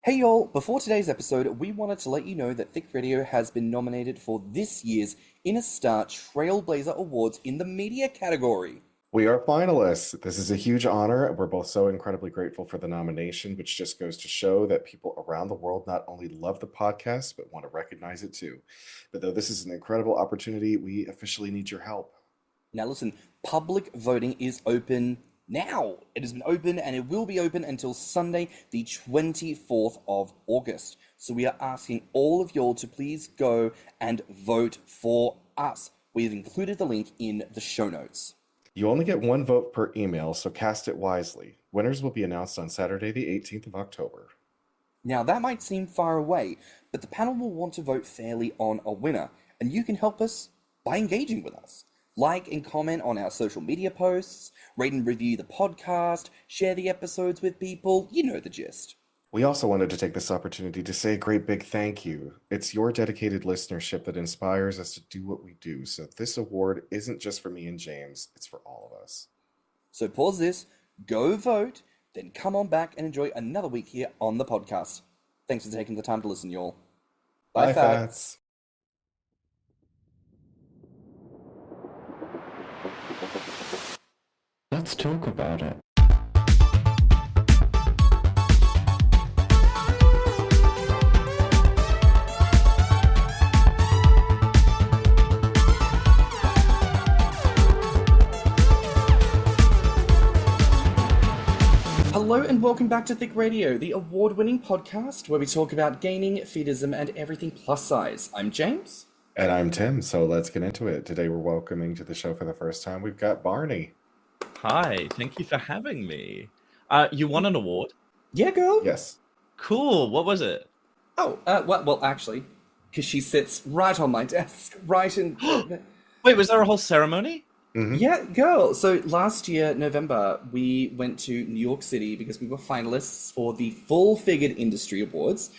Hey y'all, before today's episode, we wanted to let you know that Thicc Radio has been nominated for this year's Inner Star Trailblazer Awards in the media category. We are finalists. This is a huge honor. We're both so incredibly grateful for the nomination, which just goes to show that people around the world not only love the podcast, but want to recognize it too. But though this is an incredible opportunity, we officially need your help. Now listen, public voting is open now. It has been open and it will be open until Sunday, the 24th of August. So we are asking all of y'all to please go and vote for us. We have included the link in the show notes. You only get one vote per email, so cast it wisely. Winners will be announced on Saturday, the 18th of October. Now that might seem far away, but the panel will want to vote fairly on a winner, and you can help us by engaging with us. Like and comment on our social media posts, rate and review the podcast, share the episodes with people, you know the gist. We also wanted to take this opportunity to say a great big thank you. It's your dedicated listenership that inspires us to do what we do, so this award isn't just for me and James, it's for all of us. So pause this, go vote, then come on back and enjoy another week here on the podcast. Thanks for taking the time to listen, y'all. Bye, Fats. Let's talk about it. Hello and welcome back to Thicc Radio, the award-winning podcast where we talk about gaming, fetishism, and everything plus size. I'm James. And I'm Tim, so let's get into it. Today we're welcoming to the show for the first time, we've got Barney. Hi, thank you for having me. You won an award? Yeah, girl? Yes. Cool, what was it? Oh, well, actually, because she sits right on my desk, right in... Wait, was there a whole ceremony? Mm-hmm. Yeah, girl. So last year, November, we went to New York City because we were finalists for the Full-Figured Industry Awards,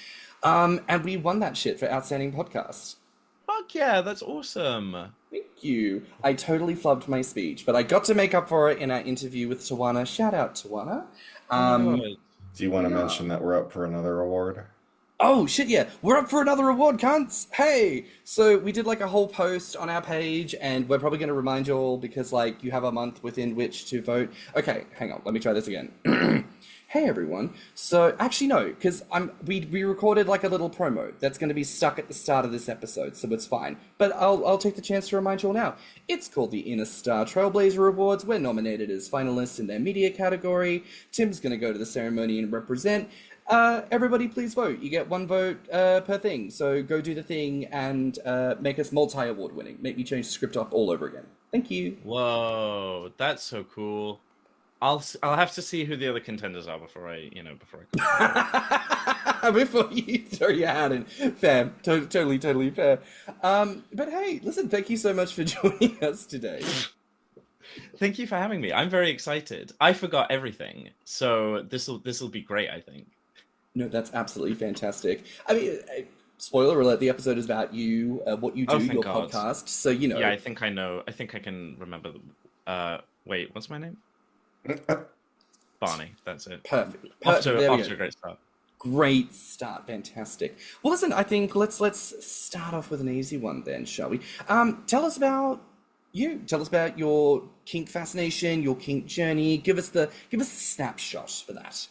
and we won that shit for Outstanding Podcast. Fuck yeah, that's awesome. Thank you. I totally flubbed my speech, but I got to make up for it in our interview with Tawana. Shout out, Tawana. Do you want to mention that we're up for another award? Oh, shit, yeah. We're up for another award, cunts. Hey! So we did, like, a whole post on our page, and we're probably going to remind you all because, like, you have a month within which to vote. Okay, hang on. Let me try this again. Hey, everyone. So, actually, no, because we recorded, like, a little promo that's going to be stuck at the start of this episode, so it's fine. But I'll take the chance to remind you all now. It's called the Inner Star Trailblazer Awards. We're nominated as finalists in their media category. Tim's going to go to the ceremony and represent. Everybody please vote. You get one vote per thing. So go do the thing and make us multi-award winning. Make me change the script up all over again. Thank you. Whoa, that's so cool. I'll have to see who the other contenders are before I Before you throw your hat in. Fair. Totally fair. But hey, listen, thank you so much for joining us today. Thank you for having me. I'm very excited. I forgot everything. So this'll be great, I think. No, that's absolutely fantastic. I mean, spoiler alert, the episode is about you, what you do, your God. podcast, so you know. Yeah, I think I know. I think I can remember. Wait, what's my name? Barney, that's it. Perfect. Off to a great start. Great start, fantastic. Well, listen, I think let's start off with an easy one then, shall we? Tell us about you. Tell us about your kink fascination, your kink journey. Give us the snapshot for that.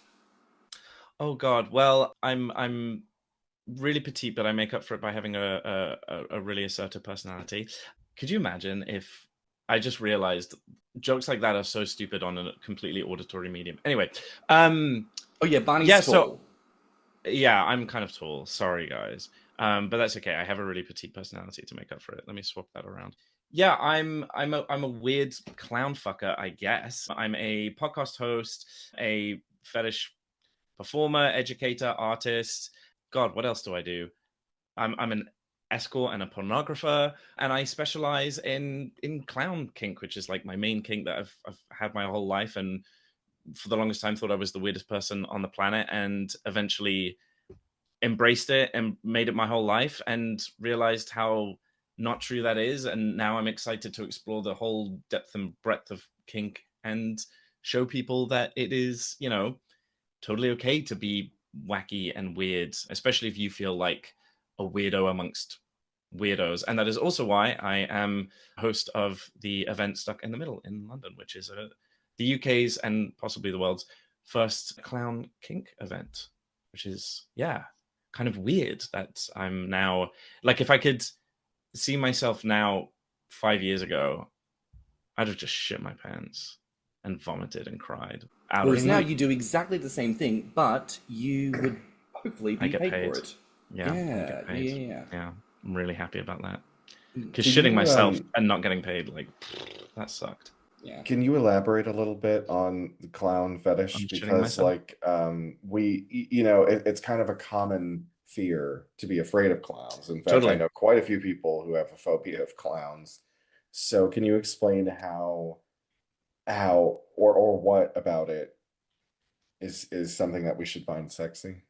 Oh God, well, I'm really petite, but I make up for it by having a really assertive personality. Could you imagine if I just realized jokes like that are so stupid on a completely auditory medium? Anyway, oh yeah, Barney's tall. So, yeah, I'm kind of tall. Sorry, guys, but that's okay. I have a really petite personality to make up for it. Let me swap that around. Yeah, I'm a weird clown fucker, I guess. I'm a podcast host, a fetish performer, educator, artist. God, what else do I do? I'm an escort and a pornographer, and I specialize in clown kink, which is like my main kink that I've had my whole life, and for the longest time thought I was the weirdest person on the planet, and eventually embraced it and made it my whole life, and realized how not true that is. And now I'm excited to explore the whole depth and breadth of kink and show people that it is, totally okay to be wacky and weird, especially if you feel like a weirdo amongst weirdos. And that is also why I am host of the event Stuck in the Middle in London, which is the UK's and possibly the world's first clown kink event, which is, yeah, kind of weird that I'm now, like, if I could see myself now 5 years ago, I'd have just shit my pants and vomited and cried. Whereas now you do exactly the same thing, but you would hopefully be paid for it. Yeah, Yeah. I'm really happy about that. Because Can shitting you, myself and not getting paid, like, that sucked. Yeah. Can you elaborate a little bit on the clown fetish? I'm shitting Because, myself. like, it's kind of a common fear to be afraid of clowns. In fact, Totally. I know quite a few people who have a phobia of clowns. So, can you explain how or what about it is something that we should find sexy?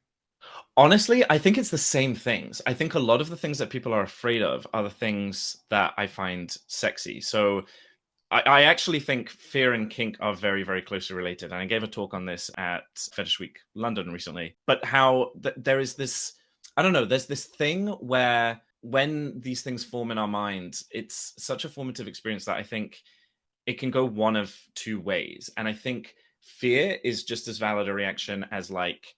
Honestly, I think it's the same things. I think a lot of the things that people are afraid of are the things that I find sexy. So I actually think fear and kink are very, very closely related. And I gave a talk on this at Fetish Week London recently. But how there is this, I don't know, there's this thing where when these things form in our minds, it's such a formative experience that I think it can go one of two ways. And I think fear is just as valid a reaction as like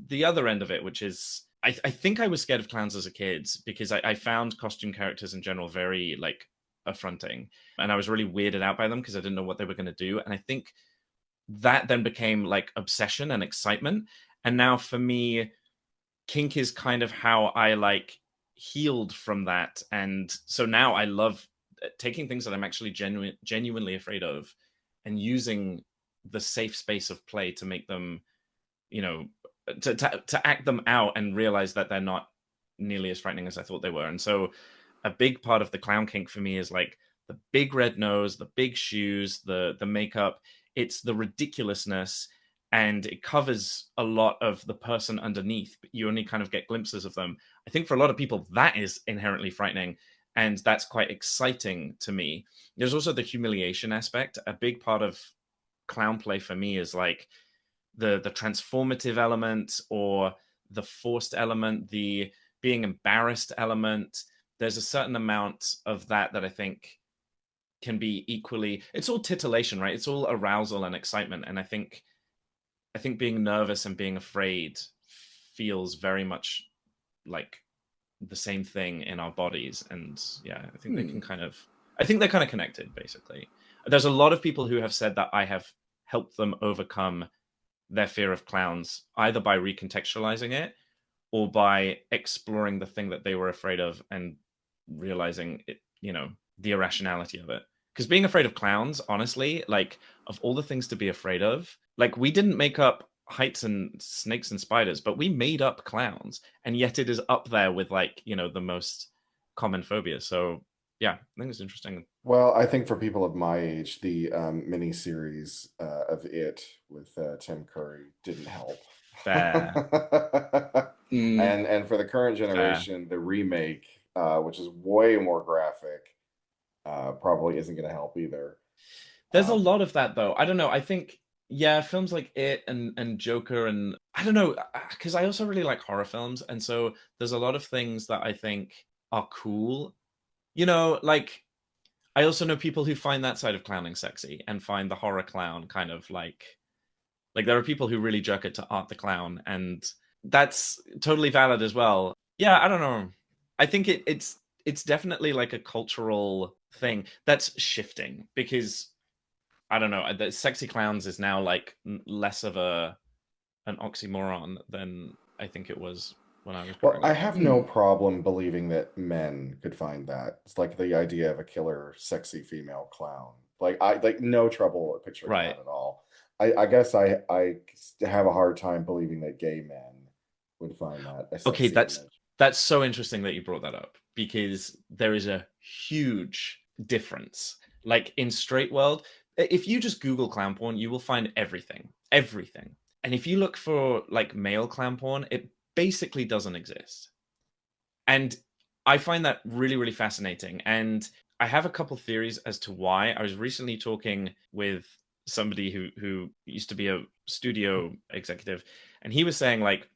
the other end of it, which is I think I was scared of clowns as a kid because I found costume characters in general very like affronting, and I was really weirded out by them because I didn't know what they were going to do. And I think that then became like obsession and excitement. And now for me, kink is kind of how I like healed from that. And so now I love taking things that I'm actually genuinely afraid of and using the safe space of play to make them, you know, to act them out and realize that they're not nearly as frightening as I thought they were. And so a big part of the clown kink for me is like the big red nose, the big shoes, the makeup. It's the ridiculousness, and it covers a lot of the person underneath, but you only kind of get glimpses of them. I think for a lot of people that is inherently frightening, and that's quite exciting to me. There's also the humiliation aspect. A big part of clown play for me is like the transformative element or the forced element, the being embarrassed element. There's a certain amount of that I think can be equally, it's all titillation, right? It's all arousal and excitement. And I think being nervous and being afraid feels very much like the same thing in our bodies. And yeah, I think they're kind of connected, basically. There's a lot of people who have said that I have helped them overcome their fear of clowns, either by recontextualizing it or by exploring the thing that they were afraid of and realizing it, the irrationality of it. Because being afraid of clowns, honestly, like of all the things to be afraid of, like we didn't make up heights and snakes and spiders, but we made up clowns, and yet it is up there with like, the most common phobia. So yeah, I think it's interesting. Well, I think for people of my age, the mini series of It with Tim Curry didn't help. Fair. And for the current generation, the remake, which is way more graphic, probably isn't going to help either. There's a lot of that, though. I don't know. I think, yeah, films like It and Joker, and I don't know, because I also really like horror films. And so there's a lot of things that I think are cool. Like, I also know people who find that side of clowning sexy and find the horror clown kind of like there are people who really jerk it to Art the Clown, and that's totally valid as well. Yeah, I don't know. I think it's definitely like a cultural thing that's shifting, because I don't know, the sexy clowns is now like less of an oxymoron than I think it was when I was growing Well, I up. have no problem believing that men could find that. It's like the idea of a killer, sexy female clown. Like I like no trouble picturing Right. that at all. I guess I have a hard time believing that gay men would find that a Okay, sexy image. that's so interesting that you brought that up, because there is a huge difference. Like in straight world, if you just Google clown porn, you will find everything. And if you look for like male clown porn, it basically doesn't exist. And I find that really, really fascinating. And I have a couple theories as to why. I was recently talking with somebody who used to be a studio executive, and he was saying like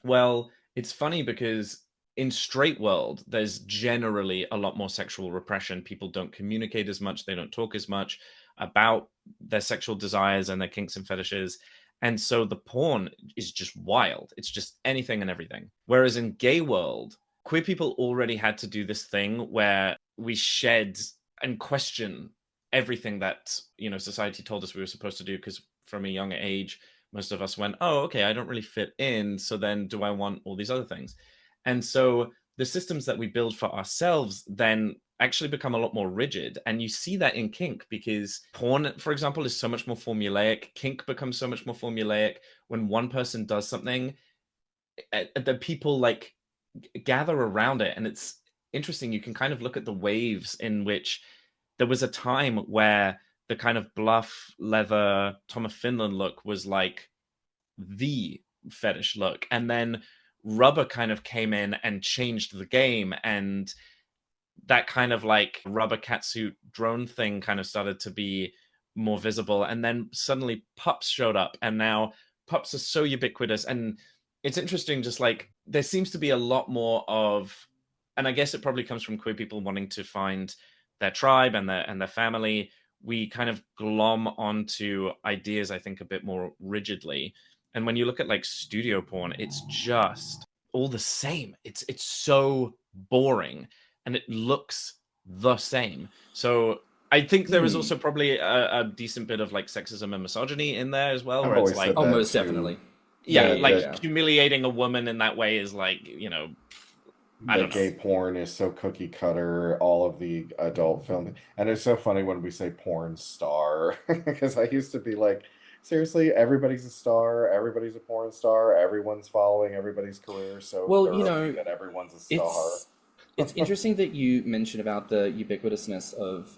Well, it's funny because in straight world, there's generally a lot more sexual repression. People don't communicate as much. They don't talk as much about their sexual desires and their kinks and fetishes. And so the porn is just wild. It's just anything and everything. Whereas in gay world, queer people already had to do this thing where we shed and question everything that, society told us we were supposed to do, because from a young age, most of us went, oh, okay, I don't really fit in. So then do I want all these other things? And so the systems that we build for ourselves then actually become a lot more rigid. And you see that in kink, because porn, for example, is so much more formulaic. Kink becomes so much more formulaic. When one person does something, the people like gather around it. And it's interesting. You can kind of look at the waves in which there was a time where the kind of bluff leather Tom of Finland look was like the fetish look. And then rubber kind of came in and changed the game. And that kind of like rubber catsuit drone thing kind of started to be more visible. And then suddenly pups showed up, and now pups are so ubiquitous. And it's interesting, just like there seems to be a lot more of, and I guess it probably comes from queer people wanting to find their tribe and their family. We kind of glom onto ideas, I think, a bit more rigidly. And when you look at like studio porn, it's just all the same. It's so boring, and it looks the same. So I think there is also probably a decent bit of like sexism and misogyny in there as well, I've where it's always like, said Oh, that most too. definitely. yeah, Yeah, like yeah. humiliating a woman in that way is like, I don't know. Gay porn is so cookie cutter, all of the adult film. And it's so funny when we say porn star, because I used to be like, seriously, everybody's a star, everybody's a porn star, everyone's following everybody's career so Well, thoroughly that everyone's a star. It's interesting that you mentioned about the ubiquitousness of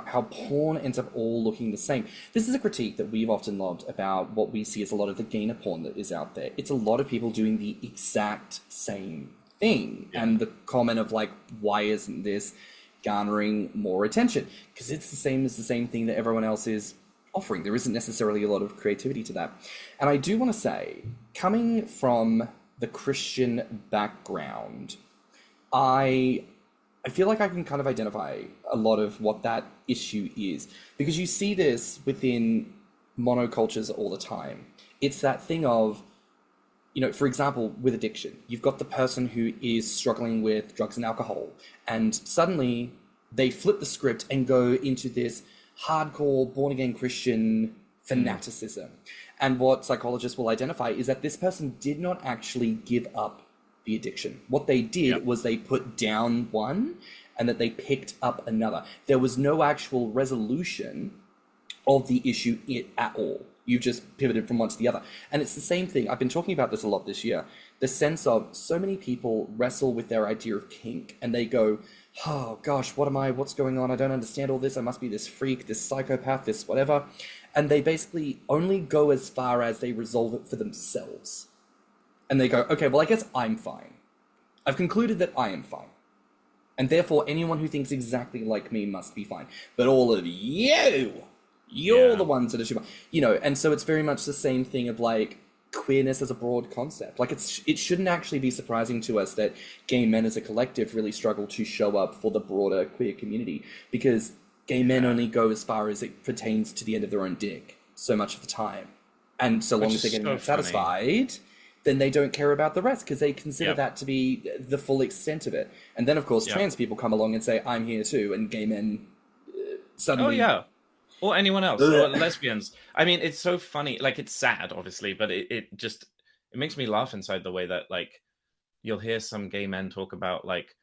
how porn ends up all looking the same. This is a critique that we've often loved about what we see as a lot of the gainer porn that is out there. It's a lot of people doing the exact same thing. Yeah. And the comment of like, why isn't this garnering more attention? Because it's the same as the same thing that everyone else is offering. There isn't necessarily a lot of creativity to that. And I do want to say, coming from the Christian background, I feel like I can kind of identify a lot of what that issue is, because you see this within monocultures all the time. It's that thing of, for example, with addiction, you've got the person who is struggling with drugs and alcohol, and suddenly they flip the script and go into this hardcore born-again Christian fanaticism. And what psychologists will identify is that this person did not actually give up the addiction. What they did was they put down one and that they picked up another. There was no actual resolution of the issue at all. You've just pivoted from one to the other. And it's the same thing. I've been talking about this a lot this year. The sense of so many people wrestle with their idea of kink and they go, oh gosh, what's going on? I don't understand all this. I must be this freak, this psychopath, this whatever. And they basically only go as far as they resolve it for themselves. And they go, okay, well, I guess I'm fine. I've concluded that I am fine. And therefore, anyone who thinks exactly like me must be fine. But all of you're the ones that are, and so it's very much the same thing of like queerness as a broad concept. Like it shouldn't actually be surprising to us that gay men as a collective really struggle to show up for the broader queer community, because gay men only go as far as it pertains to the end of their own dick so much of the time. And so long as they're getting satisfied, then they don't care about the rest, because they consider that to be the full extent of it. And then, of course, trans people come along and say, I'm here too, and gay men suddenly... Oh, yeah. Or anyone else, or lesbians. I mean, it's so funny. Like, it's sad, obviously, but it makes me laugh inside the way that, like, you'll hear some gay men talk about, like,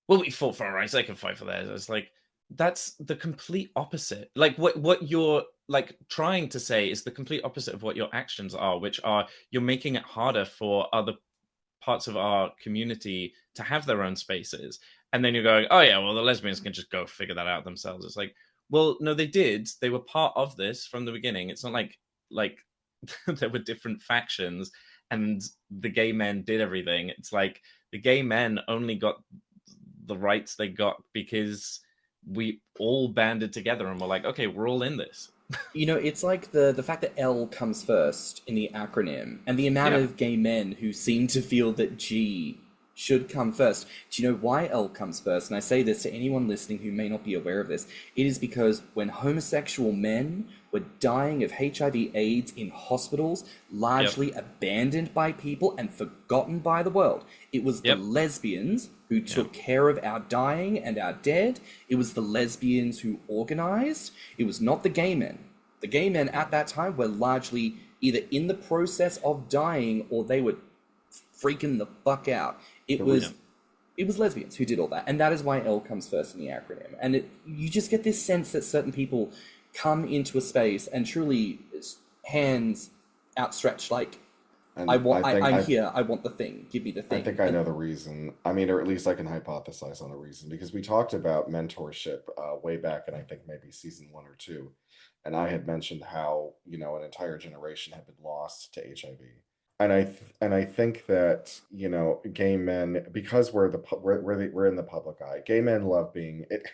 well, we fought for our rights, they can fight for theirs. It's like, that's the complete opposite. Like, what you're like trying to say is the complete opposite of what your actions are, which are you're making it harder for other parts of our community to have their own spaces. And then you're going, oh yeah, well, the lesbians can just go figure that out themselves. It's like, well, no, they did. They were part of this from the beginning. It's not like there were different factions and the gay men did everything. It's like the gay men only got the rights they got because we all banded together and were like, okay, we're all in this. It's like the fact that L comes first in the acronym, and the amount Yeah. of gay men who seem to feel that G should come first. Do you know why L comes first? And I say this to anyone listening who may not be aware of this. It is because when homosexual men were dying of HIV/AIDS in hospitals, Yep. largely abandoned by people and forgotten by the world, it was the Yep. lesbians who took care of our dying and our dead. It was the lesbians who organized. It was not the gay men. The gay men at that time were largely either in the process of dying or they were freaking the fuck out. It was lesbians who did all that, and that is why L comes first in the acronym. And you just get this sense that certain people come into a space and truly hands outstretched, like, And I'm here. I want the thing. Give me the I thing. think I know the reason. I mean, or at least I can hypothesize on a reason because we talked about mentorship way back in I think maybe season 1 or 2, and I had mentioned how an entire generation had been lost to HIV, and I think that gay men, because we're in the public eye. Gay men love being it.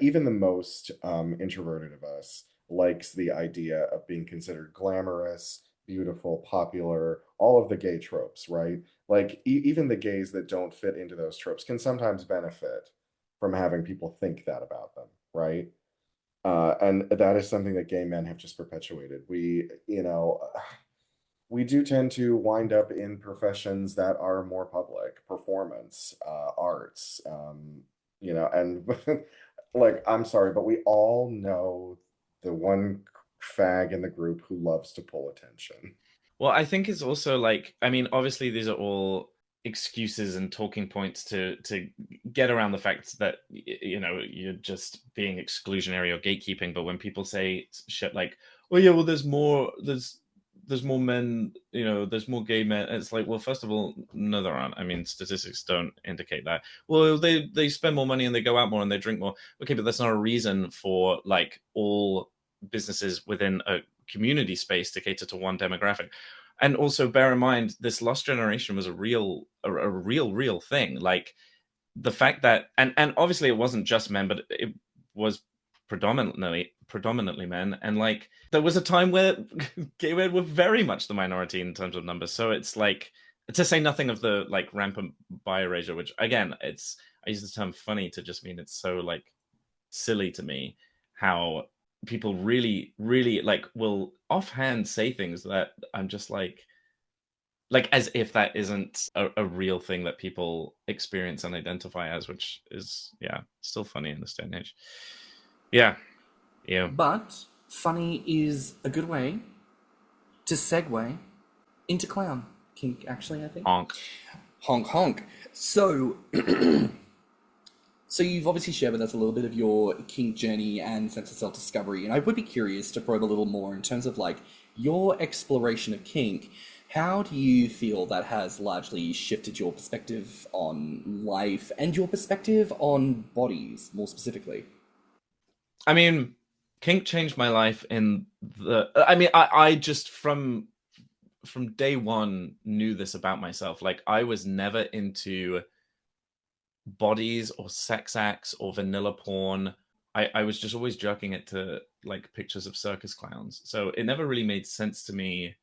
Even the most introverted of us likes the idea of being considered glamorous, beautiful, popular, all of the gay tropes, right? Like even the gays that don't fit into those tropes can sometimes benefit from having people think that about them, right? And that is something that gay men have just perpetuated. We do tend to wind up in professions that are more public, performance, arts, and like, I'm sorry, but we all know the one fag in the group who loves to pull attention. Well, I think it's also like, I mean, obviously these are all excuses and talking points to get around the fact that you're just being exclusionary or gatekeeping. But when people say shit like, "Oh yeah, well, there's more men, there's more gay men," it's like, well, first of all, no, there aren't. I mean, statistics don't indicate that. Well, they spend more money and they go out more and they drink more. Okay, but that's not a reason for like all businesses within a community space to cater to one demographic. And also bear in mind, this lost generation was a real thing. Like the fact that, and obviously it wasn't just men, but it was predominantly men. And like there was a time where gay men were very much the minority in terms of numbers. So it's like, to say nothing of the like rampant bi erasure, which again, I use the term funny to just mean it's so like silly to me how people really like will offhand say things that I'm just like as if that isn't a real thing that people experience and identify as, which is still funny in this day and age. Yeah. But funny is a good way to segue into clown kink, actually, I think. Honk. Honk honk. So you've obviously shared with us a little bit of your kink journey and sense of self-discovery, and I would be curious to probe a little more in terms of like your exploration of kink. How do you feel that has largely shifted your perspective on life and your perspective on bodies, more specifically? I mean, kink changed my life in I just from day one knew this about myself. Like I was never into bodies or sex acts or vanilla porn. I was just always jerking it to like pictures of circus clowns. So it never really made sense to me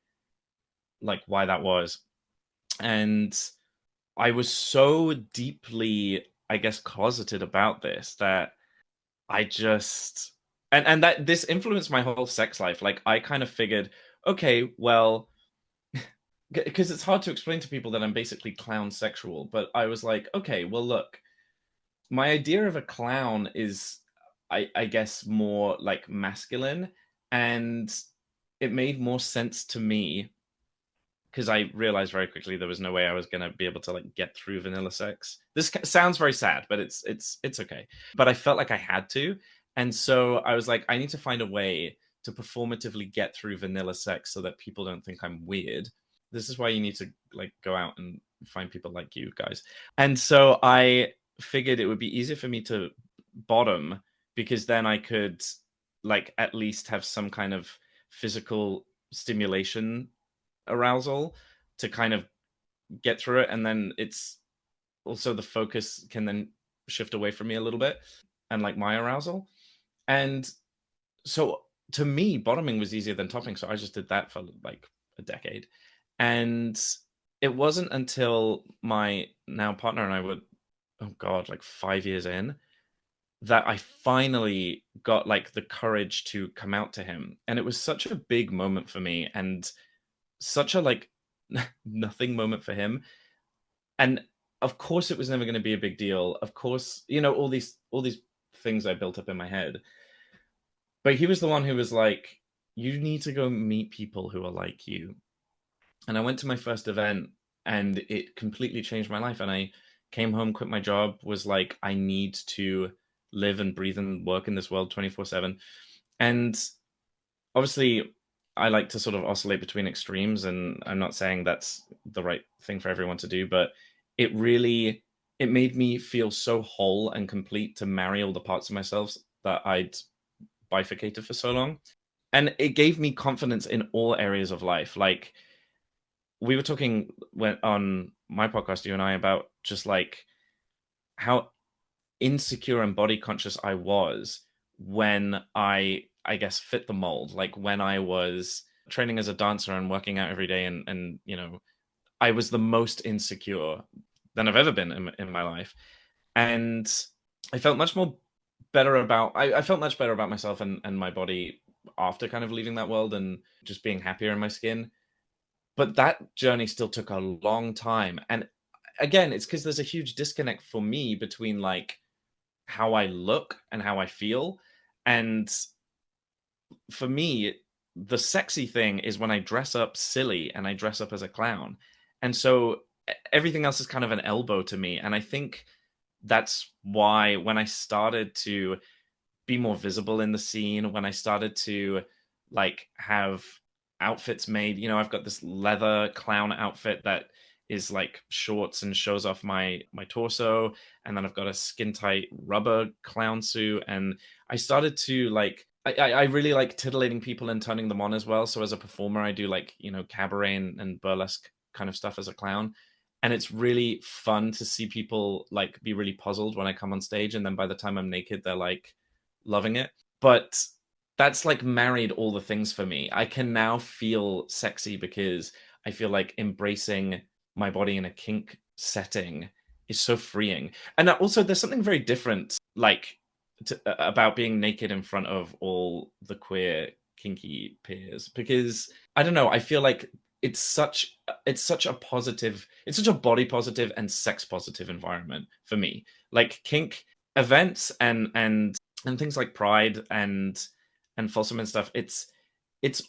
like why that was. And I was so deeply, I guess, closeted about this that I just and that this influenced my whole sex life. Like I kind of figured, okay, well, because it's hard to explain to people that I'm basically clown sexual, but I was like, okay, well, look, my idea of a clown is, I guess, more like masculine, and it made more sense to me because I realized very quickly there was no way I was going to be able to like get through vanilla sex. This sounds very sad, but it's okay. But I felt like I had to, and so I was like, I need to find a way to performatively get through vanilla sex so that people don't think I'm weird. This is why you need to like go out and find people like you guys. And so I figured it would be easier for me to bottom because then I could like at least have some kind of physical stimulation arousal to kind of get through it, and then it's also the focus can then shift away from me a little bit and like my arousal. And so to me, bottoming was easier than topping. So I just did that for like a decade. And it wasn't until my now partner and I were, oh God, like 5 years in, that I finally got like the courage to come out to him. And it was such a big moment for me and such a like nothing moment for him. And of course it was never going to be a big deal. Of course, you know, all these things I built up in my head. But he was the one who was like, you need to go meet people who are like you. And I went to my first event and it completely changed my life. And I came home, quit my job, was like, I need to live and breathe and work in this world 24/7. And obviously, I like to sort of oscillate between extremes. And I'm not saying that's the right thing for everyone to do, but it really, it made me feel so whole and complete to marry all the parts of myself that I'd bifurcated for so long. And it gave me confidence in all areas of life. Like, we were talking on my podcast, you and I, about just like how insecure and body conscious I was when I guess fit the mold. Like when I was training as a dancer and working out every day, and you know, I was the most insecure than I've ever been in my life. And I felt much more better about I felt much better about myself and my body after kind of leaving that world and just being happier in my skin. But that journey still took a long time. And again, it's because there's a huge disconnect for me between like how I look and how I feel. And for me, the sexy thing is when I dress up silly and I dress up as a clown. And so everything else is kind of an elbow to me. And I think that's why when I started to be more visible in the scene, when I started to like have outfits made, you know, I've got this leather clown outfit that is like shorts and shows off my torso, and then I've got a skin tight rubber clown suit, and I started to like I really like titillating people and turning them on as well. So as a performer, I do like, you know, cabaret and burlesque kind of stuff as a clown. And it's really fun to see people like be really puzzled when I come on stage, and then by the time I'm naked, they're like loving it. But that's like married all the things for me. I can now feel sexy because I feel like embracing my body in a kink setting is so freeing. And also there's something very different like about being naked in front of all the queer kinky peers, because I don't know, I feel like it's such a positive, it's such a body positive and sex positive environment for me. Like kink events and things like Pride and Folsom and stuff, it's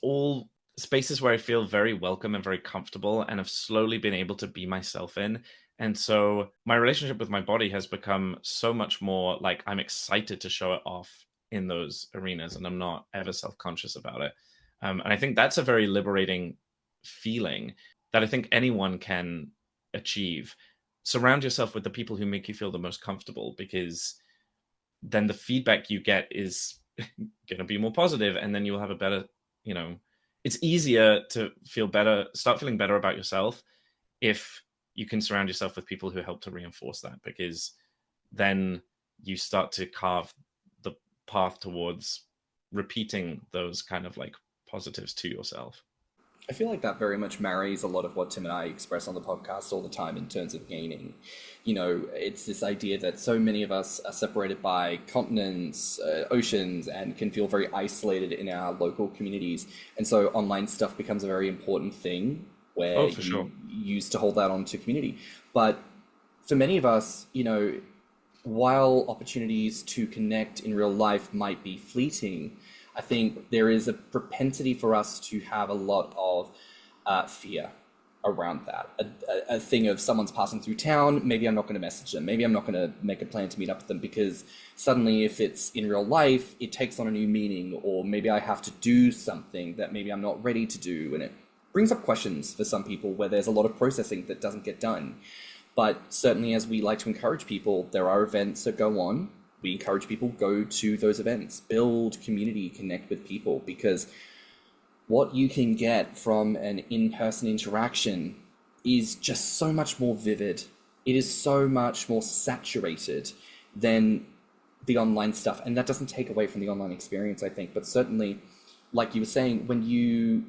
all spaces where I feel very welcome and very comfortable, and have slowly been able to be myself in. And so my relationship with my body has become so much more like I'm excited to show it off in those arenas, and I'm not ever self-conscious about it. And I think that's a very liberating feeling that I think anyone can achieve. Surround yourself with the people who make you feel the most comfortable, because then the feedback you get is going to be more positive, and then you'll have a better, you know, it's easier to feel better, start feeling better about yourself if you can surround yourself with people who help to reinforce that, because then you start to carve the path towards repeating those kind of like positives to yourself. I feel like that very much marries a lot of what Tim and I express on the podcast all the time in terms of gaining. You know, it's this idea that so many of us are separated by continents, oceans, and can feel very isolated in our local communities. And so online stuff becomes a very important thing where you use to hold that on to community. But for many of us, you know, while opportunities to connect in real life might be fleeting, I think there is a propensity for us to have a lot of fear around that. A thing of someone's passing through town, maybe I'm not going to message them, maybe I'm not going to make a plan to meet up with them, because suddenly if it's in real life, it takes on a new meaning, or maybe I have to do something that maybe I'm not ready to do, and it brings up questions for some people where there's a lot of processing that doesn't get done. But certainly, as we like to encourage people, there are events that go on. We encourage people, go to those events, build community, connect with people, because what you can get from an in-person interaction is just so much more vivid. It is so much more saturated than the online stuff. And that doesn't take away from the online experience, I think, but certainly like you were saying, when you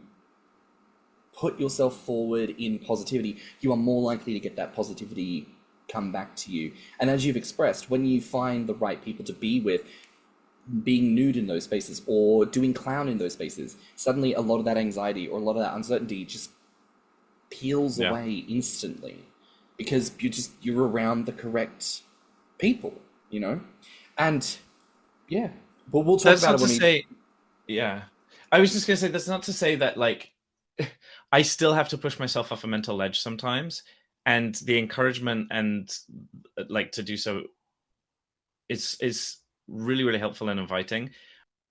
put yourself forward in positivity, you are more likely to get that positivity come back to you. And as you've expressed, when you find the right people to be with, being nude in those spaces or doing clown in those spaces, suddenly a lot of that anxiety or a lot of that uncertainty just peels away instantly, because you're around the correct people, you know? And yeah, but we'll talk That's about not it when to say, yeah. I was just gonna say that's not to say that like I still have to push myself off a mental ledge sometimes, and the encouragement and like to do so is really, really helpful and inviting.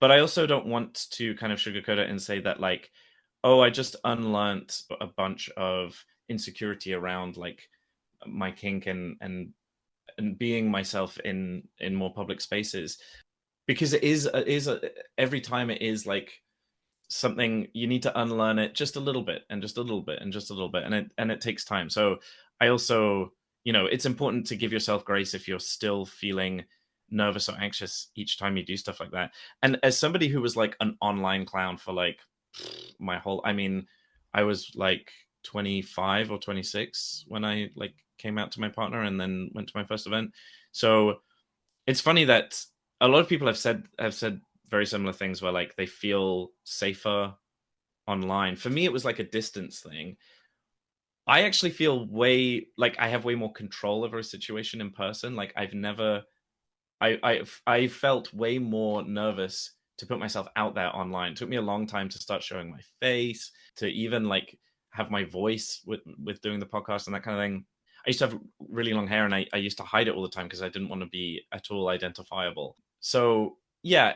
But I also don't want to kind of sugarcoat it and say that like, oh, I just unlearned a bunch of insecurity around like my kink and being myself in more public spaces, because it is every time it is like something you need to unlearn it just a little bit and just a little bit and just a little bit, and it takes time. So I also, it's important to give yourself grace if you're still feeling nervous or anxious each time you do stuff like that. And as somebody who was like an online clown for like I was like 25 or 26 when I like came out to my partner and then went to my first event. So it's funny that a lot of people have said very similar things where like they feel safer online. For me, it was like a distance thing. I actually feel I have way more control over a situation in person. Like I felt way more nervous to put myself out there online. It took me a long time to start showing my face, to even like have my voice with doing the podcast and that kind of thing. I used to have really long hair, and I used to hide it all the time because I didn't want to be at all identifiable. So yeah,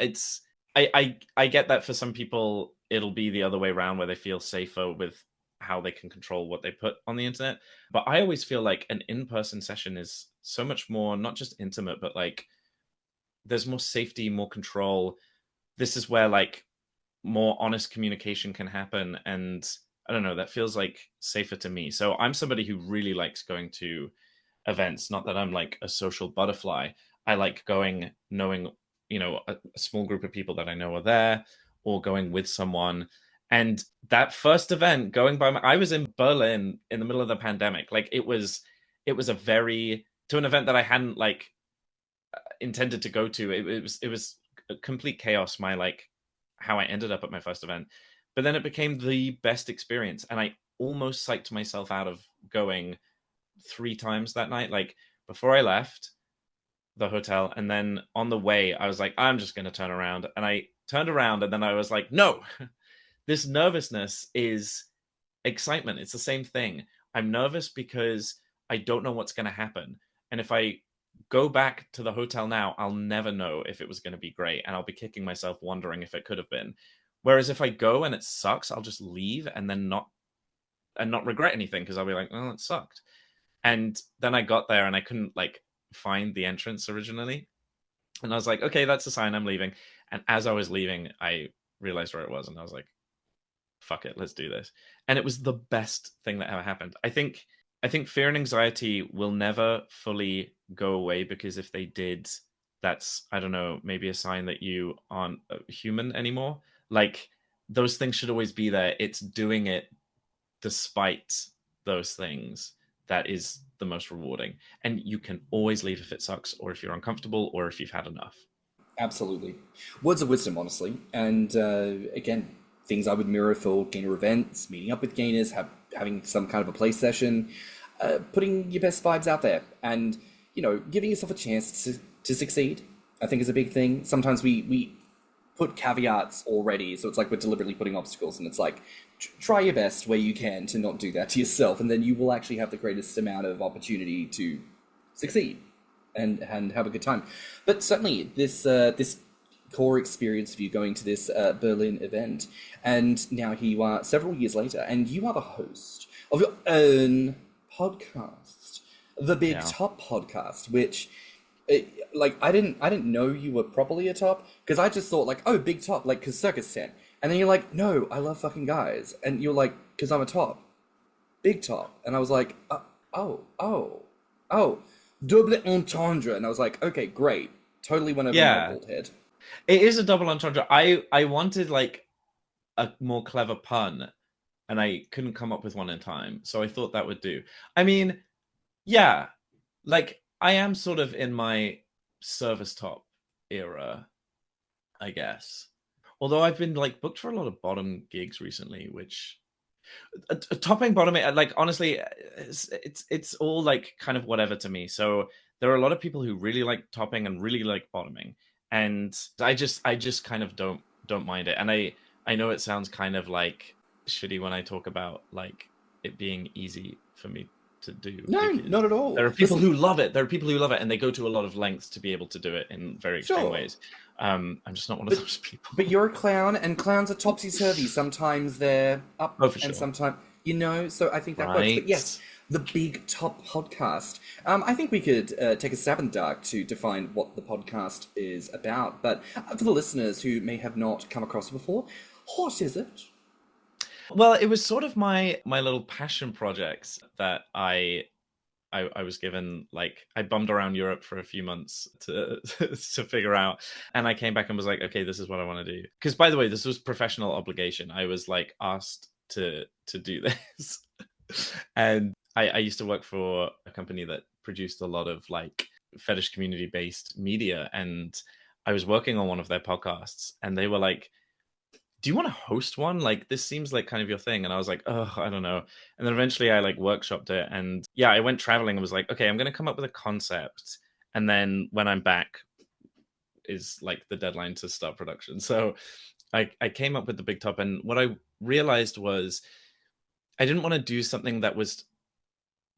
I get that for some people it'll be the other way around, where they feel safer with how they can control what they put on the internet. But I always feel like an in-person session is so much more, not just intimate, but like there's more safety, more control. This is where like more honest communication can happen, and I don't know, that feels like safer to me. So I'm somebody who really likes going to events. Not that I'm like a social butterfly. I like going, knowing, a small group of people that I know are there, or going with someone. And that first event, I was in Berlin in the middle of the pandemic. Like it was to an event that I hadn't like intended to go to. It was a complete chaos, my like how I ended up at my first event. But then it became the best experience, and I almost psyched myself out of going 3 times that night. Like before I left the hotel, and then on the way I was like, I'm just going to turn around. And I turned around, and then I was like, no, this nervousness is excitement. It's the same thing. I'm nervous because I don't know what's going to happen. And if I go back to the hotel now, I'll never know if it was going to be great, and I'll be kicking myself wondering if it could have been. Whereas if I go and it sucks, I'll just leave and then not regret anything, because I'll be like, oh, it sucked. And then I got there and I couldn't like find the entrance originally, and I was like, okay, that's a sign, I'm leaving. And as I was leaving, I realized where it was, and I was like, fuck it, let's do this. And it was the best thing that ever happened. I think fear and anxiety will never fully go away, because if they did, that's, I don't know, maybe a sign that you aren't human anymore. Like those things should always be there. It's doing it despite those things that is the most rewarding. And you can always leave if it sucks, or if you're uncomfortable, or if you've had enough. Absolutely. Words of wisdom, honestly. And again, things I would mirror for gainer events, meeting up with gainers, having some kind of a play session, putting your best vibes out there, and giving yourself a chance to succeed, I think is a big thing. Sometimes we put caveats already, so it's like we're deliberately putting obstacles, and it's like try your best where you can to not do that to yourself, and then you will actually have the greatest amount of opportunity to succeed and have a good time. But certainly this core experience of you going to this Berlin event, and now here you are several years later, and you are the host of your own podcast, the Big Top podcast, which I didn't know you were properly a top, because I just thought like, oh, Big Top, like because circus tent, and then you're like, no, I love fucking guys, and you're like, because I'm a top, Big Top, and I was like, oh, double entendre, and I was like, okay, great, totally went over my bald head. It is a double entendre. I wanted like a more clever pun, and I couldn't come up with one in time. So I thought that would do. I mean, yeah, like I am sort of in my service top era, I guess. Although I've been like booked for a lot of bottom gigs recently, which topping bottoming, like honestly, it's all like kind of whatever to me. So there are a lot of people who really like topping and really like bottoming, and I just kind of don't mind it. And I know it sounds kind of like shitty when I talk about like it being easy for me to do. No, not at all. There are people who love it. There are people who love it, and they go to a lot of lengths to be able to do it in very extreme ways. I'm just not one of those people. But you're a clown, and clowns are topsy-turvy. Sometimes they're up, and sometimes, so I think that works. But yes, the Big Top Podcast. I think we could take a stab in the dark to define what the podcast is about. But for the listeners who may have not come across it before, what is it? Well, it was sort of my little passion projects that I was given. Like I bummed around Europe for a few months to figure out, and I came back and was like, okay, this is what I want to do. Because by the way, this was professional obligation. I was like asked to do this, and I used to work for a company that produced a lot of like fetish community based media, and I was working on one of their podcasts, and they were like, do you want to host one? Like, this seems like kind of your thing. And I was like, oh, I don't know. And then eventually I like workshopped it. And yeah, I went traveling and was like, okay, I'm going to come up with a concept. And then when I'm back is like the deadline to start production. So I came up with the Big Top. And what I realized was I didn't want to do something that was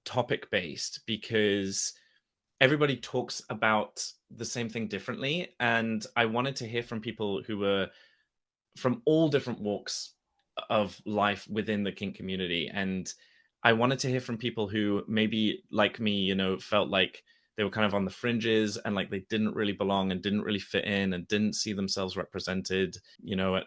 topic based, because everybody talks about the same thing differently. And I wanted to hear from people who were from all different walks of life within the kink community. And I wanted to hear from people who maybe like me, felt like they were kind of on the fringes and like they didn't really belong and didn't really fit in and didn't see themselves represented, at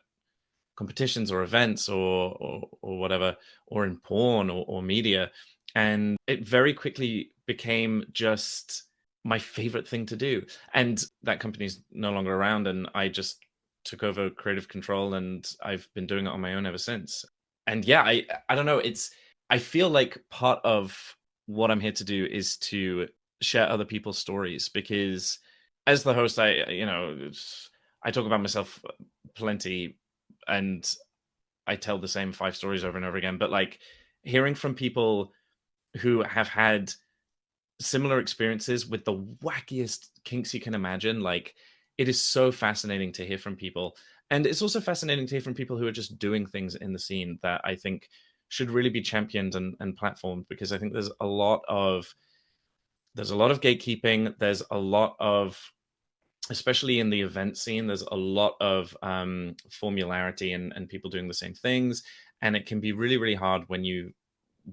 competitions or events or whatever, or in porn or media. And it very quickly became just my favorite thing to do. And that company's no longer around, and I just took over creative control, and I've been doing it on my own ever since. And yeah, I don't know, I feel like part of what I'm here to do is to share other people's stories, because as the host, I talk about myself plenty, and I tell the same 5 stories over and over again, but like hearing from people who have had similar experiences with the wackiest kinks you can imagine, like it is so fascinating to hear from people. And it's also fascinating to hear from people who are just doing things in the scene that I think should really be championed and platformed, because I think there's a lot of gatekeeping. There's a lot of, especially in the event scene, there's a lot of formularity and people doing the same things. And it can be really, really hard when you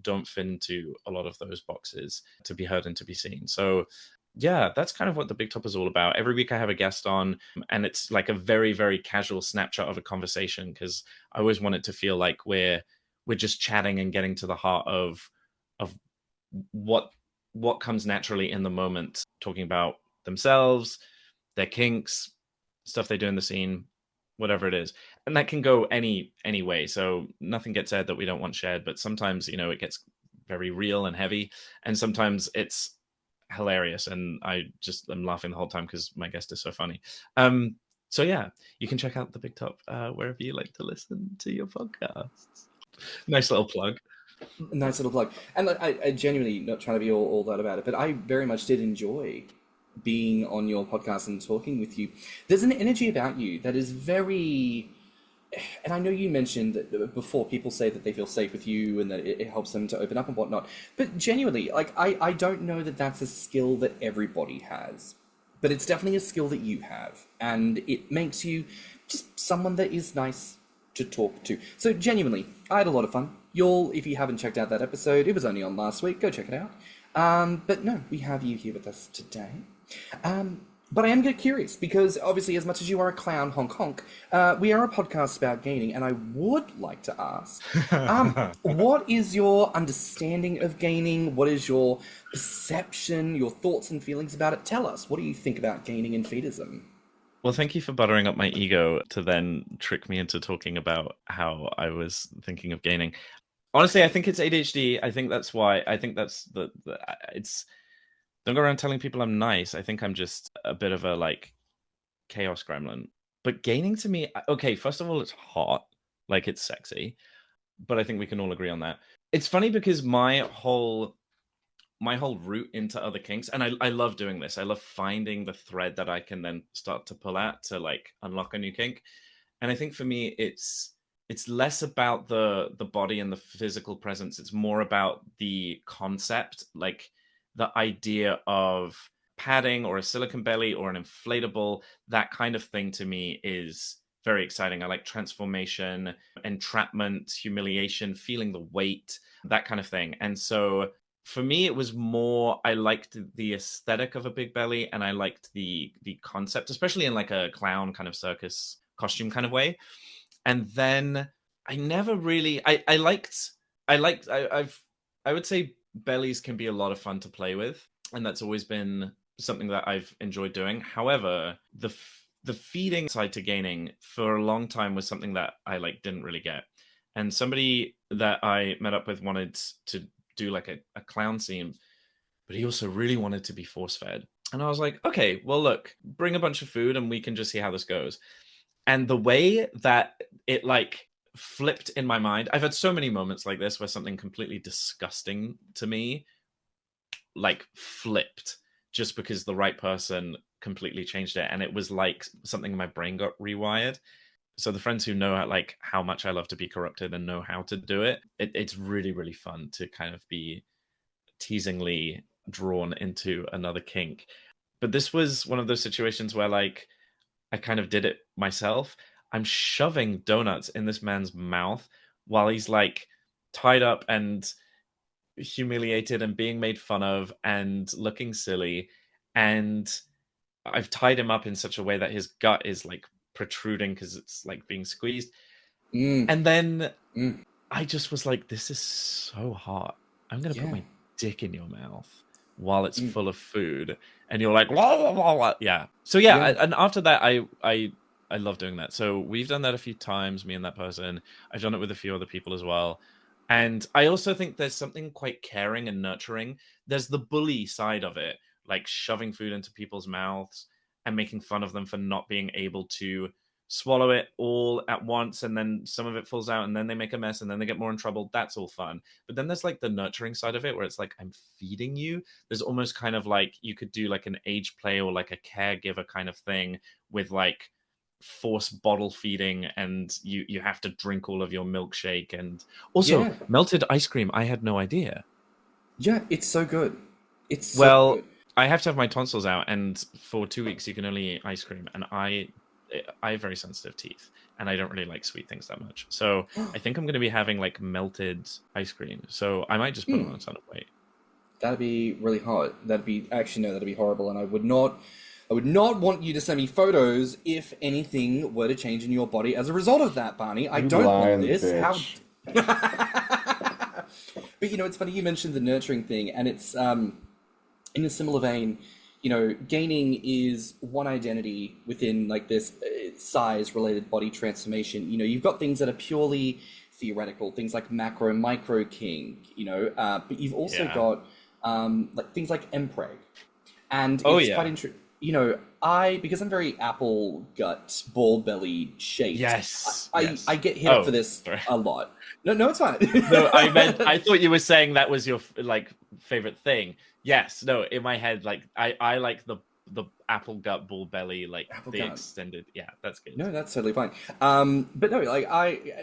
don't fit into a lot of those boxes to be heard and to be seen. So yeah, that's kind of what the Big Top is all about. Every week I have a guest on, and it's like a very, very casual snapshot of a conversation, because I always want it to feel like we're just chatting and getting to the heart of what comes naturally in the moment, talking about themselves, their kinks, stuff they do in the scene, whatever it is. And that can go any way. So nothing gets said that we don't want shared, but sometimes, it gets very real and heavy, and sometimes it's hilarious, and I'm laughing the whole time because my guest is so funny. So yeah, you can check out the Big Top wherever you like to listen to your podcasts. Nice little plug. And I genuinely, not trying to be all that about it, but I very much did enjoy being on your podcast and talking with you. There's an energy about you that is very, and I know you mentioned that before, people say that they feel safe with you and that it helps them to open up and whatnot. But genuinely, like, I don't know that that's a skill that everybody has. But it's definitely a skill that you have. And it makes you just someone that is nice to talk to. So genuinely, I had a lot of fun. If you haven't checked out that episode, it was only on last week. Go check it out. But no, we have you here with us today. But I am curious, because obviously, as much as you are a clown, honk honk, we are a podcast about gaining, and I would like to ask, what is your understanding of gaining? What is your perception, your thoughts and feelings about it? Tell us, what do you think about gaining and fetishism? Well, thank you for buttering up my ego to then trick me into talking about how I was thinking of gaining. Honestly, I think it's ADHD. I think that's why. I think that's it's. Don't go around telling people I'm nice. I think I'm just a bit of a like chaos gremlin. But gaining to me, okay, first of all, it's hot, like it's sexy. But I think we can all agree on that. It's funny because my whole route into other kinks, and I love doing this. I love finding the thread that I can then start to pull at to like unlock a new kink. And I think for me it's less about the body and the physical presence. It's more about the concept, like the idea of padding or a silicone belly or an inflatable. That kind of thing to me is very exciting. I like transformation, entrapment, humiliation, feeling the weight, that kind of thing. And so for me it was more, I liked the aesthetic of a big belly, and I liked the concept, especially in like a clown kind of circus costume kind of way. And then I never really I would say bellies can be a lot of fun to play with, and that's always been something that I've enjoyed doing. However, the feeding side to gaining for a long time was something that I like didn't really get. And somebody that I met up with wanted to do like a clown scene, but he also really wanted to be force fed. And I was like, okay, well, look, bring a bunch of food and we can just see how this goes. And the way that it like flipped in my mind, I've had so many moments like this where something completely disgusting to me like flipped just because the right person completely changed it, and it was like something in my brain got rewired. So the friends who know like how much I love to be corrupted and know how to do it's really, really fun to kind of be teasingly drawn into another kink. But this was one of those situations where like I kind of did it myself. I'm shoving donuts in this man's mouth while he's like tied up and humiliated and being made fun of and looking silly. And I've tied him up in such a way that his gut is like protruding because it's like being squeezed. Mm, And then mm, I just was like, this is so hot. I'm going to put yeah. my dick in your mouth while it's Mm, full of food. And you're like, blah, blah, blah, blah. Yeah. So yeah, yeah. and after that, I love doing that. So we've done that a few times, me and that person. I've done it with a few other people as well. And I also think there's something quite caring and nurturing. There's the bully side of it, like shoving food into people's mouths and making fun of them for not being able to swallow it all at once, and then some of it falls out and then they make a mess and then they get more in trouble. That's all fun. But then there's like the nurturing side of it where it's like, I'm feeding you. There's almost kind of like you could do like an age play or like a caregiver kind of thing with like force bottle feeding, and you have to drink all of your milkshake. And also Yeah. melted ice cream, I had no idea. Yeah, it's so good. It's so Well, good. I have to have my tonsils out, and for 2 weeks you can only eat ice cream, and I have very sensitive teeth, and I don't really like sweet things that much. So I think I'm going to be having like melted ice cream. So I might just put on a ton of weight. That'd be really hard. That'd be actually no, that'd be horrible, and I would not want you to send me photos if anything were to change in your body as a result of that, Barney. I You don't want lying this. bitch. But it's funny you mentioned the nurturing thing, and it's in a similar vein. Gaining is one identity within like this size-related body transformation. You've got things that are purely theoretical, things like macro, micro kink. But you've also Yeah. got like things like mpreg, and Oh, it's yeah. quite interesting. Because I'm very apple gut, ball belly shaped. Yes. I Yes. get hit up for Oh, this sorry. a lot. No, it's fine. No, I thought you were saying that was your like favorite thing. Yes. No, in my head, like I like the apple gut ball belly, like Apple the gut. extended. Yeah, that's good. No, that's totally fine. But no,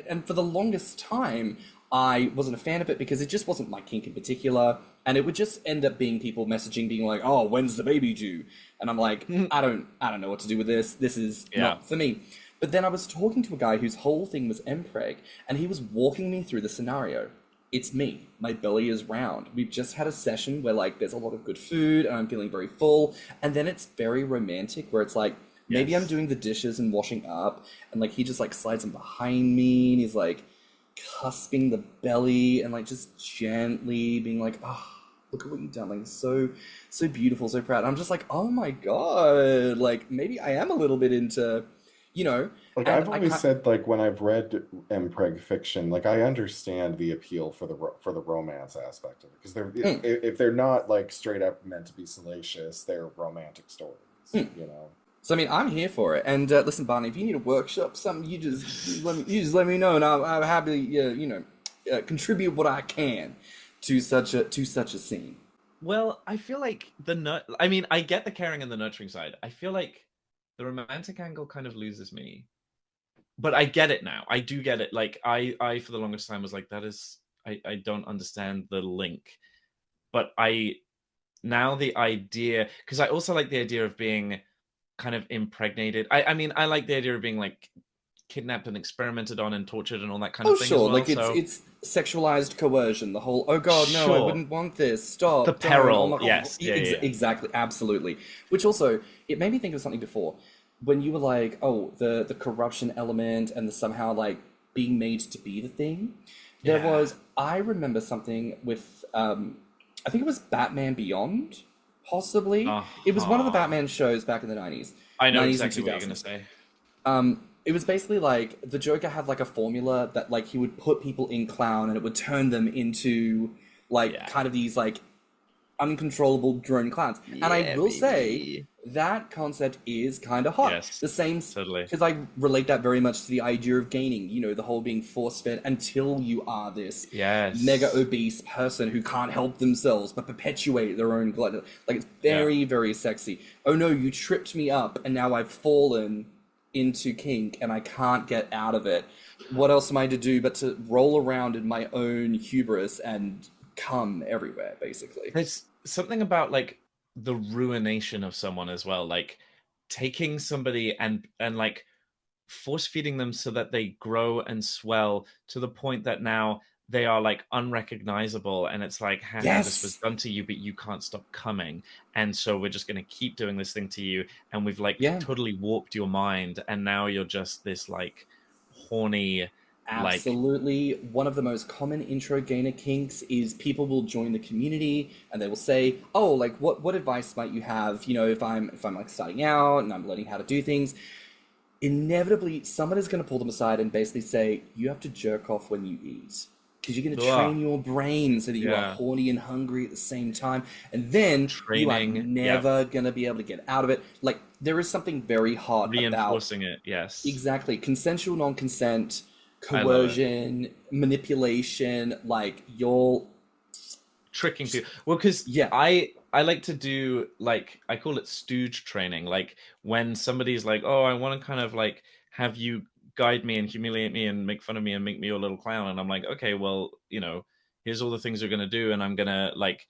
and for the longest time, I wasn't a fan of it because it just wasn't my kink in particular, and it would just end up being people messaging, being like, "Oh, when's the baby due?" And I'm like, I don't know what to do with this. This is Yeah. not for me. But then I was talking to a guy whose whole thing was mpreg, and he was walking me through the scenario. It's me. My belly is round. We've just had a session where like there's a lot of good food and I'm feeling very full, and then it's very romantic where it's like maybe Yes. I'm doing the dishes and washing up, and like he just like slides in behind me and he's like cusping the belly and like just gently being like, oh, look at what you've done. Like, so beautiful, so proud. I'm just like, oh my God, like, maybe I am a little bit into, Like, and I've always said, like, when I've read mpreg fiction, like, I understand the appeal for the romance aspect of it, because if they're not like straight up meant to be salacious, they're romantic stories, you know. So I mean, I'm here for it. And listen, Barney, if you need a workshop, something, you just let me know, and I'm happy, contribute what I can to such a scene. Well, I feel like I mean, I get the caring and the nurturing side. I feel like the romantic angle kind of loses me. But I get it now. I do get it. Like, I for the longest time was like, I don't understand the link. But now the idea, because I also like the idea of being kind of impregnated. I mean, I like the idea of being like kidnapped and experimented on and tortured and all that kind of thing. Sure, as well. like So it's sexualized coercion. The whole, oh God, no, I Sure. wouldn't want this. Stop. The don't, peril, oh my God. yes. Yeah. Exactly, absolutely. Which also, it made me think of something before. When you were like, oh, the corruption element and the somehow like being made to be the thing. I remember something with, I think it was Batman Beyond, possibly. It was one of the Batman shows back in the 90s. I know 90s exactly and what you're going to say. It was basically like the Joker had like a formula that like he would put people in clown and it would turn them into like kind of these like uncontrollable drone clowns. And I will say that concept is kind of hot. Yes, the same, totally. Because I relate that very much to the idea of gaining, the whole being force-fed until you are this mega obese person who can't help themselves but perpetuate their own glut. Like, it's very, very sexy. Oh no, you tripped me up and now I've fallen into kink and I can't get out of it. What else am I to do but to roll around in my own hubris and come everywhere, basically? There's something about like the ruination of someone as well, like taking somebody and like force feeding them so that they grow and swell to the point that now they are like unrecognizable, and it's like, this was done to you but you can't stop coming, and so we're just going to keep doing this thing to you, and we've like totally warped your mind, and now you're just this like horny. Absolutely. One of the most common intro gainer kinks is people will join the community and they will say, oh, like what advice might you have, if I'm like starting out and I'm learning how to do things. Inevitably someone is going to pull them aside and basically say, you have to jerk off when you eat, because you're going to train your brain so that you are horny and hungry at the same time, and then you are never going to be able to get out of it. Like, there is something very hot reinforcing about it. Yes, exactly. Consensual non-consent, coercion, manipulation, like you're tricking people. Well, because I like to do, like, I call it stooge training. Like, when somebody's like, oh, I want to kind of like have you guide me and humiliate me and make fun of me and make me your little clown, and I'm like, okay, well, here's all the things you're gonna do, and I'm gonna like,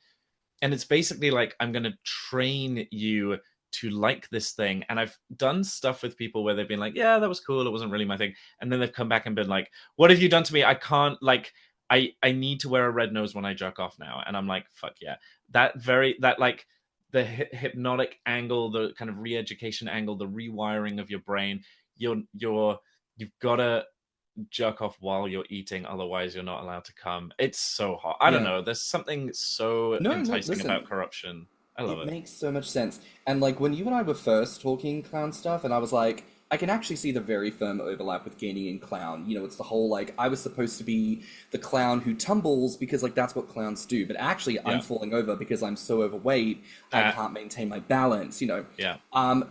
and it's basically like I'm gonna train you to like this thing. And I've done stuff with people where they've been like, yeah, that was cool, it wasn't really my thing, and then they've come back and been like, what have you done to me? I can't, like, I need to wear a red nose when I jerk off now. And I'm like, fuck yeah. That like the hypnotic angle, the kind of re-education angle, the rewiring of your brain, you've got to jerk off while you're eating, otherwise you're not allowed to come. It's so hot. I don't know, there's something so enticing about corruption. I love it. It makes so much sense. And like when you and I were first talking clown stuff, and I was like, I can actually see the very firm overlap with gaining and clown. It's the whole like, I was supposed to be the clown who tumbles because like that's what clowns do, but actually I'm falling over because I'm so overweight I can't maintain my balance.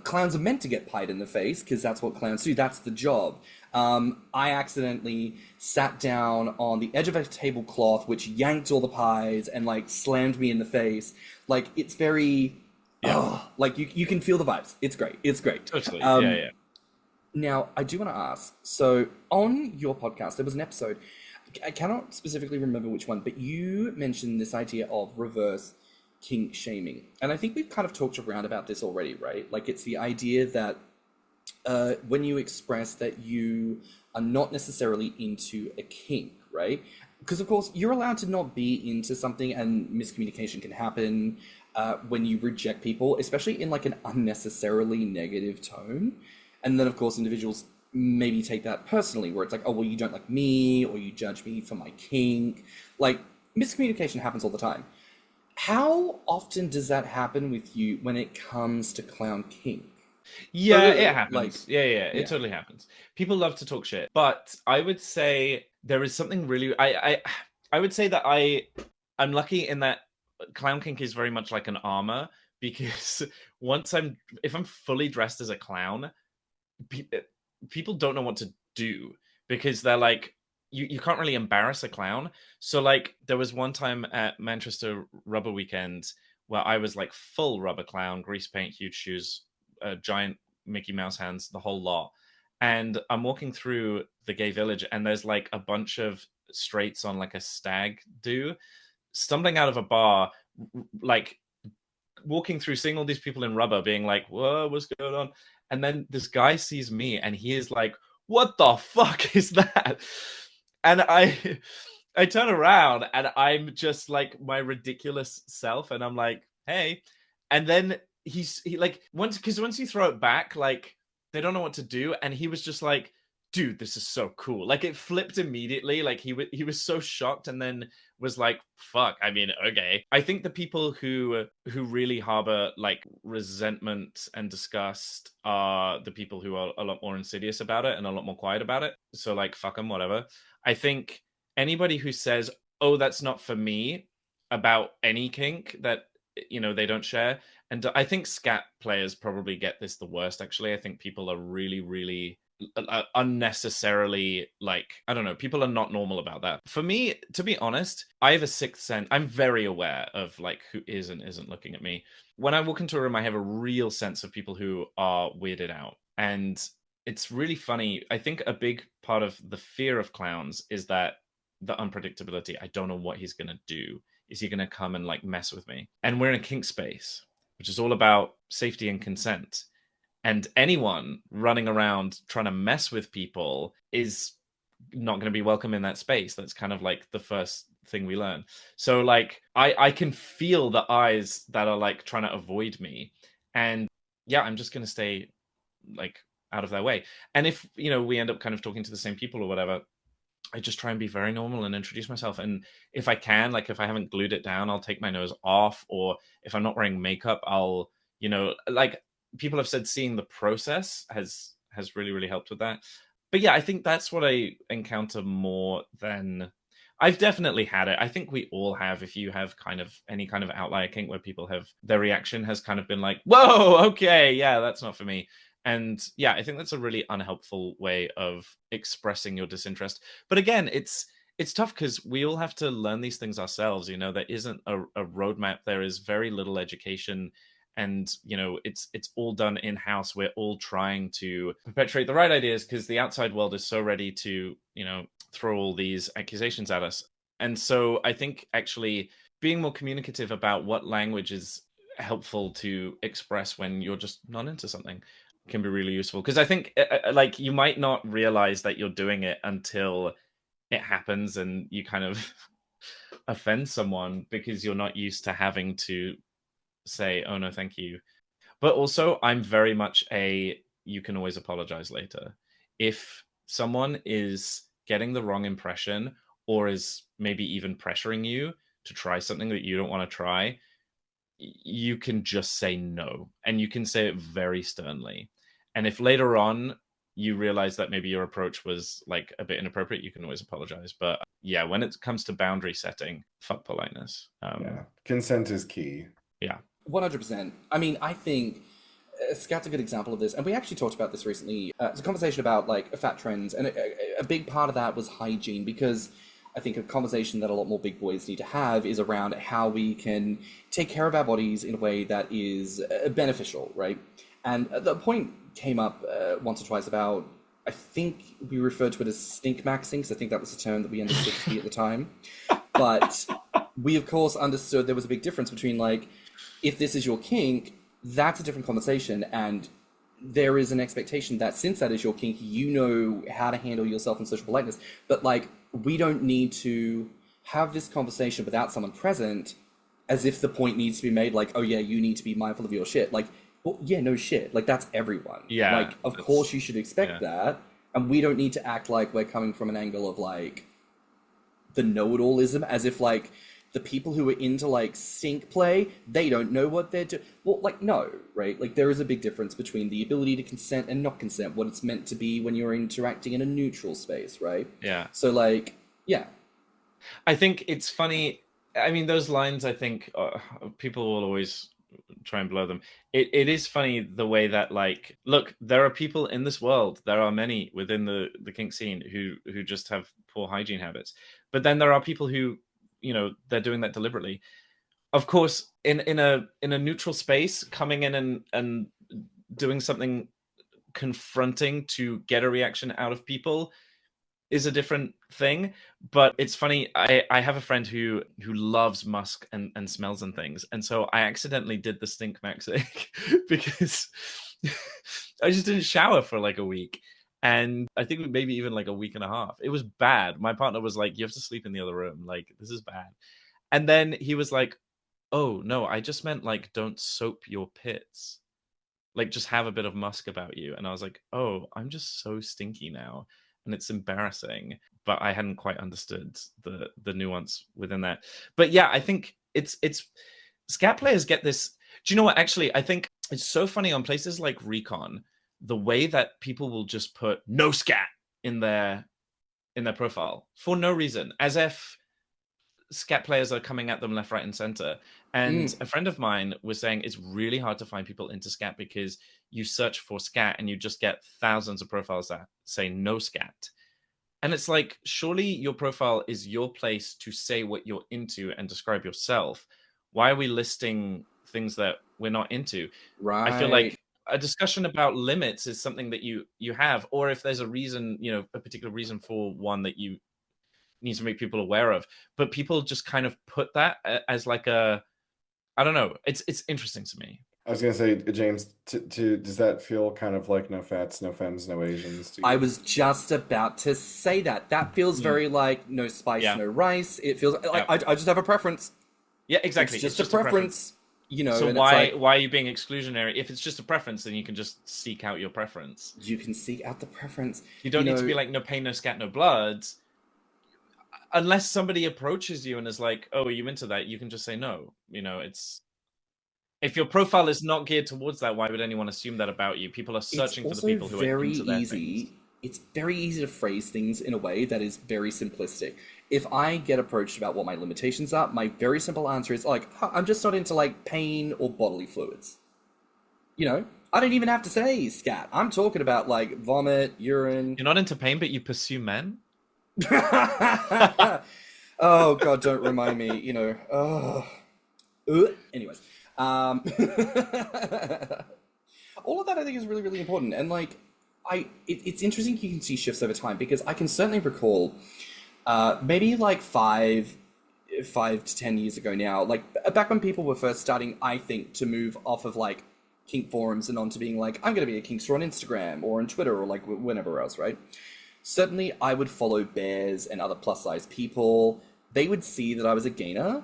Clowns are meant to get pied in the face because that's what clowns do. That's the job. I accidentally sat down on the edge of a tablecloth which yanked all the pies and like slammed me in the face. Like, it's very like you can feel the vibes. It's great. Totally. Now, I do want to ask, so on your podcast, there was an episode, I cannot specifically remember which one, but you mentioned this idea of reverse kink shaming. And I think we've kind of talked around about this already, right? Like, it's the idea that when you express that you are not necessarily into a kink, right? Because, of course, you're allowed to not be into something, and miscommunication can happen when you reject people, especially in like an unnecessarily negative tone. And then, of course, individuals maybe take that personally, where it's like, oh, well, you don't like me, or you judge me for my kink. Like, miscommunication happens all the time. How often does that happen with you when it comes to clown kink? Yeah, it Like, happens. Yeah, it yeah. totally happens. People love to talk shit, but I would say there is something really. I would say that I'm lucky in that clown kink is very much like an armor because if I'm fully dressed as a clown, pe- uh, people don't know what to do because they're like you can't really embarrass a clown. So like there was one time at Manchester Rubber Weekend where I was like full rubber clown, grease paint, huge shoes, giant Mickey Mouse hands, the whole lot. And I'm walking through the gay village and there's like a bunch of straights on like a stag do stumbling out of a bar, like walking through, seeing all these people in rubber, being like, "Whoa, what's going on?" And then this guy sees me, and he is like, "What the fuck is that?" And I turn around, and I'm just like my ridiculous self, and I'm like, "Hey," and then he like once you throw it back, like they don't know what to do, and he was just like, "Dude, this is so cool!" Like it flipped immediately. Like he was so shocked, and then was like, fuck, I mean, okay. I think the people who really harbor like resentment and disgust are the people who are a lot more insidious about it and a lot more quiet about it. So like fuck them, whatever. I think anybody who says, oh, that's not for me, about any kink that they don't share. And I think scat players probably get this the worst, actually. I think people are really, really unnecessarily, like, I don't know, people are not normal about that. For me, to be honest, I have a sixth sense. I'm very aware of like who is and isn't looking at me. When I walk into a room, I have a real sense of people who are weirded out. And it's really funny. I think a big part of the fear of clowns is that the unpredictability. I don't know what he's going to do. Is he going to come and like mess with me? And we're in a kink space, which is all about safety and consent. And anyone running around trying to mess with people is not going to be welcome in that space. That's kind of like the first thing we learn. So like I can feel the eyes that are like trying to avoid me. And yeah, I'm just going to stay like out of their way. And if, we end up kind of talking to the same people or whatever, I just try and be very normal and introduce myself. And if I can, like if I haven't glued it down, I'll take my nose off. Or if I'm not wearing makeup, I'll, like people have said seeing the process has really, really helped with that. But yeah, I think that's what I encounter more than I've definitely had it. I think we all have. If you have kind of any kind of outlier kink where people have their reaction has kind of been like, whoa, okay, yeah, that's not for me. And yeah, I think that's a really unhelpful way of expressing your disinterest. But again, it's tough because we all have to learn these things ourselves. There isn't a roadmap. There is very little education, and it's all done in house. We're all trying to perpetuate the right ideas because the outside world is so ready to throw all these accusations at us. And so I think actually being more communicative about what language is helpful to express when you're just not into something can be really useful. Because I think like you might not realize that you're doing it until it happens and you kind of offend someone because you're not used to having to say, oh no, thank you. But also I'm very much you can always apologize later. If someone is getting the wrong impression or is maybe even pressuring you to try something that you don't want to try, you can just say no, and you can say it very sternly. And if later on you realize that maybe your approach was like a bit inappropriate, you can always apologize. But yeah, when it comes to boundary setting, fuck politeness. Yeah, consent is key. Yeah. 100%. I mean, I think Scat's a good example of this, and we actually talked about this recently. It's a conversation about like fat trends, and a big part of that was hygiene, because I think a conversation that a lot more big boys need to have is around how we can take care of our bodies in a way that is beneficial, right? And the point came up once or twice about, I think we referred to it as stink maxing, because I think that was the term that we understood to be at the time. But we, of course, understood there was a big difference between, like, if this is your kink, that's a different conversation, and there is an expectation that since that is your kink, you know how to handle yourself in social politeness. But, like, we don't need to have this conversation without someone present as if the point needs to be made, like, oh yeah, you need to be mindful of your shit. Like, well, yeah, no shit. Like, that's everyone. Yeah. Like, of course you should expect that, and we don't need to act like we're coming from an angle of, like, the know-it-allism, as if, like, the people who are into like sync play, they don't know what they're doing. Well, like, no, right? Like, there is a big difference between the ability to consent and not consent, what it's meant to be when you're interacting in a neutral space, right? Yeah. So, like, yeah. I think it's funny. I mean, those lines, I think people will always try and blow them. It is funny the way that, like, look, there are people in this world, there are many within the kink scene who just have poor hygiene habits. But then there are people who, they're doing that deliberately. Of course, in a neutral space, coming in and doing something confronting to get a reaction out of people is a different thing. But it's funny, I have a friend who loves musk and smells and things, and so I accidentally did the stink maxing because I just didn't shower for like a week, and I think maybe even like a week and a half. It was bad. My partner was like, you have to sleep in the other room, like this is bad. And then he was like, oh no, I just meant like don't soap your pits, like just have a bit of musk about you. And I was like, oh, I'm just so stinky now, and it's embarrassing. But I hadn't quite understood the nuance within that. But yeah, I think it's scat players get this. Do you know what? Actually, I think it's so funny on places like Recon, the way that people will just put no scat in their profile for no reason, as if scat players are coming at them left, right, and center. And a friend of mine was saying it's really hard to find people into scat because you search for scat and you just get thousands of profiles that say no scat. And it's like, surely your profile is your place to say what you're into and describe yourself. Why are we listing things that we're not into? Right. I feel like a discussion about limits is something that you have, or if there's a reason, a particular reason for one that you need to make people aware of. But people just kind of put that as like I don't know. It's interesting to me. I was gonna say, James, does that feel kind of like no fats, no femmes, no Asians to you? I was just about to say that. That feels very like no spice, no rice. It feels like I just have a preference. Yeah, exactly. It's just a preference. So why are you being exclusionary? If it's just a preference, then you can just seek out your preference. You can seek out the preference. You don't need to be like no pain, no scat, no blood. Unless somebody approaches you and is like, "Oh, are you into that?" You can just say no. It's if your profile is not geared towards that, why would anyone assume that about you? People are searching for the people who are into their things. It's very easy to phrase things in a way that is very simplistic. If I get approached about what my limitations are, my very simple answer is like, I'm just not into like pain or bodily fluids. I don't even have to say scat. I'm talking about like vomit, urine. You're not into pain, but you pursue men? Oh God, don't remind me, anyways. All of that I think is really, really important. And like, it's interesting you can see shifts over time, because I can certainly recall maybe like 5 to 10 years ago now, like back when people were first starting, I think, to move off of like kink forums and onto being like, I'm going to be a kinkster on Instagram or on Twitter or like whenever else, right? Certainly I would follow bears and other plus size people. They would see that I was a gainer.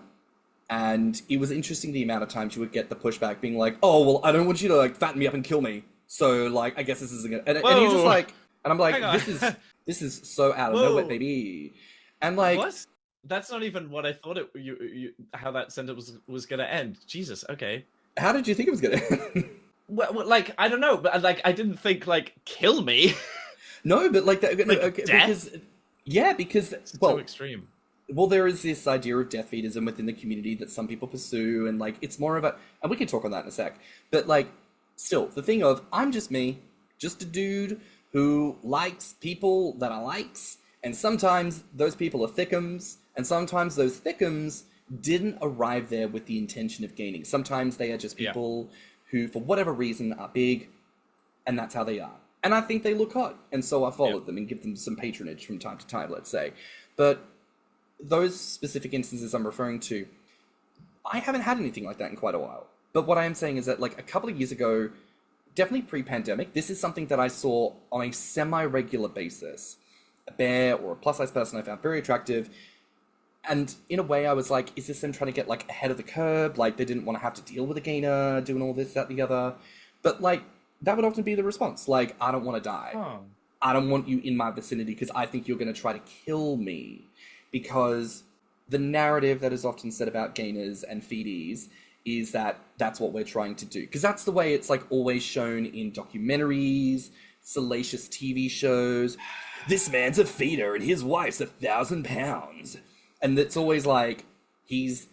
And it was interesting the amount of times you would get the pushback being like, oh, well, I don't want you to like fatten me up and kill me. So like, I guess this isn't gonna, and you're just like, and I'm like, this is so out of nowhere, baby. And like, what? That's not even what I thought how that sentence was gonna end. Jesus. Okay. How did you think it was gonna end? Well, like, I don't know, but like, I didn't think like kill me. No, but like that, like okay, because it's so extreme. Well, there is this idea of death fetishism within the community that some people pursue, and like it's more of a, and we can talk on that in a sec. But like, still, the thing of I'm just me, just a dude who likes people that I likes, and sometimes those people are thickums, and sometimes those thickums didn't arrive there with the intention of gaining. Sometimes they are just people who, for whatever reason, are big, and that's how they are. And I think they look hot, and so I follow them and give them some patronage from time to time, let's say. But those specific instances I'm referring to, I haven't had anything like that in quite a while. But what I am saying is that like a couple of years ago, definitely pre-pandemic, this is something that I saw on a semi-regular basis. A bear or a plus-size person I found very attractive. And in a way I was like, is this them trying to get like ahead of the curve? Like they didn't want to have to deal with a gainer, doing all this, that, the other. But like, that would often be the response. Like, I don't want to die. Oh. I don't want you in my vicinity because I think you're going to try to kill me. Because the narrative that is often said about gainers and feedies is that that's what we're trying to do. Because that's the way it's like always shown in documentaries, salacious TV shows. This man's a feeder and his wife's 1,000 pounds. And it's always like he's,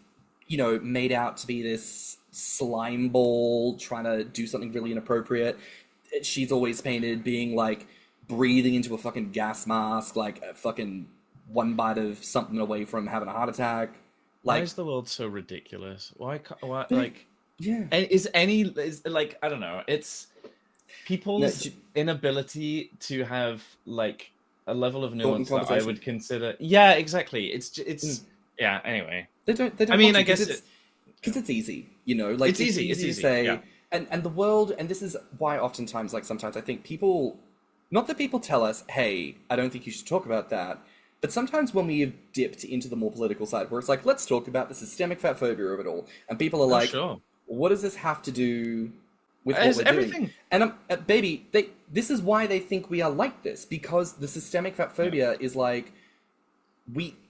you know, made out to be this slime ball trying to do something really inappropriate. She's always painted being like breathing into a fucking gas mask, like a fucking one bite of something away from having a heart attack. Like, why is the world so ridiculous? Why but, like, yeah. Is like, I don't know. It's people's inability to have like a level of nuance that I would consider. Yeah, exactly. It's yeah. Anyway, they don't. I mean, I guess because it's easy, you know. Like it's easy to say, yeah. and the world, and this is why oftentimes, like sometimes I think people, not that people tell us, hey, I don't think you should talk about that. But sometimes when we have dipped into the more political side, where it's like, let's talk about the systemic fat phobia of it all, and people are like, sure. What does this have to do with what we're everything doing? And baby, this is why they think we are like this, because the systemic fat phobia is like,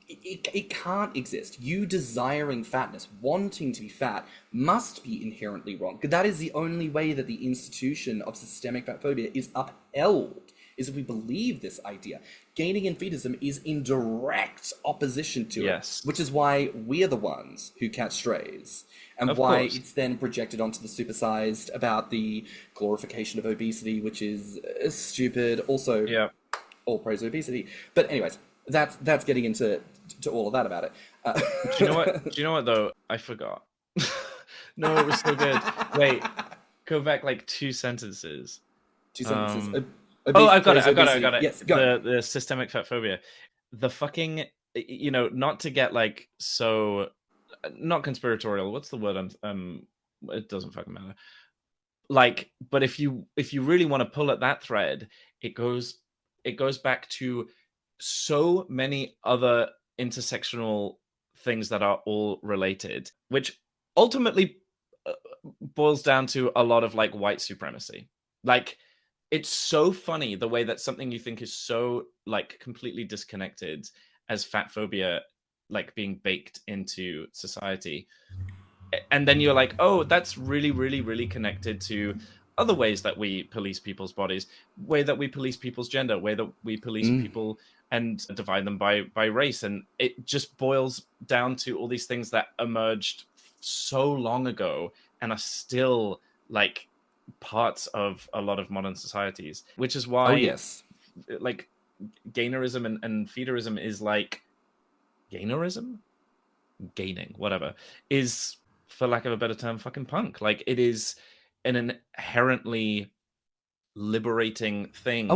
it can't exist. You desiring fatness, wanting to be fat, must be inherently wrong. That is the only way that the institution of systemic fat phobia is upheld, is if we believe this idea. Gaining and fetishism is in direct opposition to it, which is why we're the ones who catch strays, and why it's then projected onto the supersized about the glorification of obesity, which is stupid. Also, all praise obesity. But anyways, that's getting into all of that about it. Do you know what? Do you know what though? I forgot. No, it was so good. Wait, go back like 2 sentences. 2 sentences. I've got it. Yes, go. The systemic fat phobia. The fucking, you know, not to get like so, not conspiratorial. What's the word? It doesn't fucking matter. Like, but if you really want to pull at that thread, it goes back to so many other intersectional things that are all related, which ultimately boils down to a lot of like white supremacy. Like, it's so funny the way that something you think is so like completely disconnected as fat phobia, like being baked into society. And then you're like, oh, that's really, really, really connected to other ways that we police people's bodies, way that we police people's gender, way that we police people and divide them by race. And it just boils down to all these things that emerged so long ago and are still like parts of a lot of modern societies, which is why like gainerism and feederism is like gaining, whatever, is, for lack of a better term, fucking punk. Like, it is an inherently liberating thing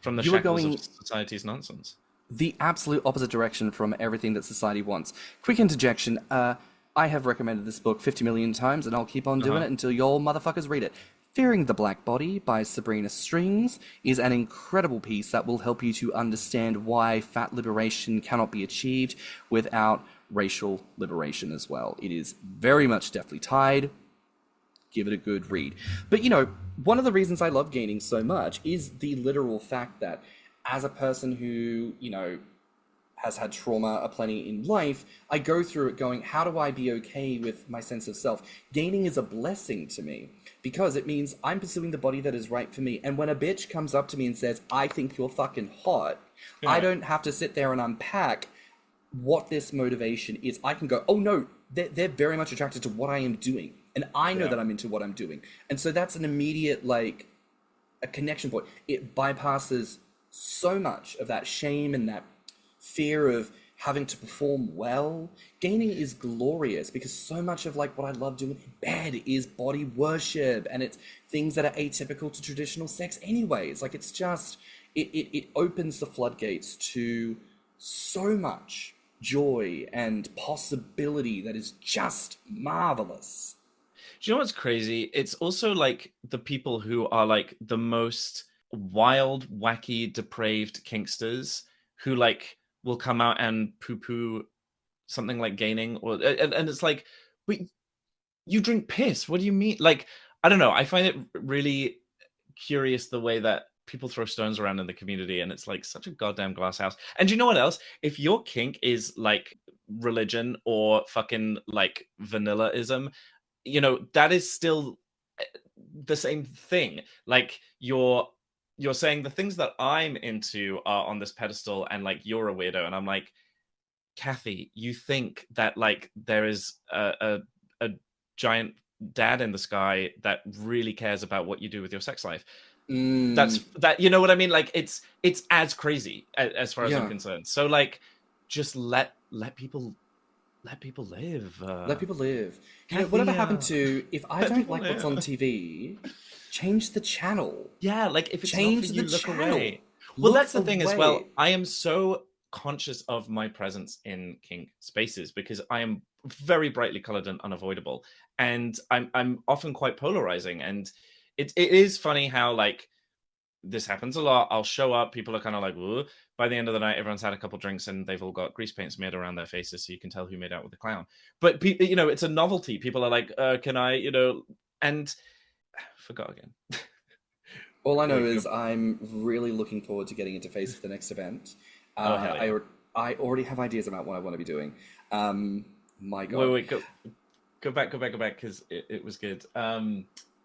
from the shackles of society's nonsense. The absolute opposite direction from everything that society wants. Quick interjection, I have recommended this book 50 million times, and I'll keep on doing it until y'all motherfuckers read it. Fearing the Black Body by Sabrina Strings is an incredible piece that will help you to understand why fat liberation cannot be achieved without racial liberation as well. It is very much deftly tied. Give it a good read. But, you know, one of the reasons I love gaining so much is the literal fact that as a person who, you know, has had trauma aplenty in life, I go through it going, how do I be okay with my sense of self? Gaining is a blessing to me because it means I'm pursuing the body that is right for me. And when a bitch comes up to me and says, I think you're fucking hot, I don't have to sit there and unpack what this motivation is. I can go, oh no, they're very much attracted to what I am doing. And I know that I'm into what I'm doing. And so that's an immediate, like, a connection point. It bypasses so much of that shame and that fear of having to perform well. Gaining is glorious because so much of like what I love doing in bed is body worship, and it's things that are atypical to traditional sex anyways. Like, it's just, it opens the floodgates to so much joy and possibility that is just marvelous. Do you know what's crazy? It's also like the people who are like the most wild, wacky, depraved kinksters who like will come out and poo-poo something like gaining, or and it's like, wait, you drink piss? What do you mean? Like, I don't know. I find it really curious the way that people throw stones around in the community, and it's like such a goddamn glass house. And do you know what else? If your kink is like religion or fucking like vanillaism, you know, that is still the same thing. Like you're saying the things that I'm into are on this pedestal and like you're a weirdo, and I'm like, Kathy, you think that like there is a giant dad in the sky that really cares about what you do with your sex life. That's that, you know what I mean? Like it's as crazy as far as I'm concerned. So like just let people live. Let people live. You know, Kathy, whatever happened to, if I let don't people like what's live. on TV, change the channel. Yeah, like if it's Change not for you, the look channel. away. Well, Look that's the thing as away. well. I am so conscious of my presence in kink spaces because I am very brightly colored and unavoidable, and I'm often quite polarizing. And it is funny how like this happens a lot. I'll show up, people are kind of like, whoa. By the end of the night, everyone's had a couple drinks and they've all got grease paint smeared around their faces, so you can tell who made out with the clown. But you know, it's a novelty. People are like, can I, you know, and forgot again. All I know is I'm really looking forward to getting into Face for the next event. Oh, hell yeah. I already have ideas about what I want to be doing. My God. Wait, go back, because it was good.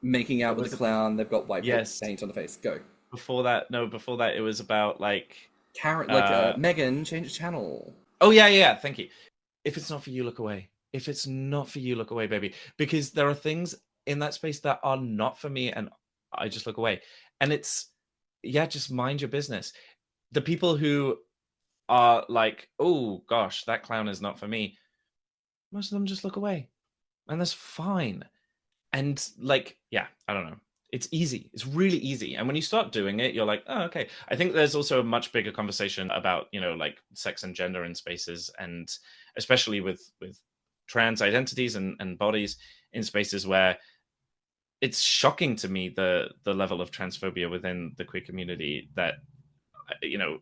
Making out with the clown, they've got white paint on the face. Go. Before that, it was about like... Karen, like Megan, change channel. Oh, yeah, thank you. If it's not for you, look away. If it's not for you, look away, baby. Because there are things in that space that are not for me, and I just look away. And it's, yeah, just mind your business. The people who are like, oh, gosh, that clown is not for me, most of them just look away. And that's fine. And like, yeah, I don't know. It's easy. It's really easy. And when you start doing it, you're like, oh, okay. I think there's also a much bigger conversation about, you know, like sex and gender in spaces, and especially with trans identities and bodies in spaces where it's shocking to me the level of transphobia within the queer community that, you know,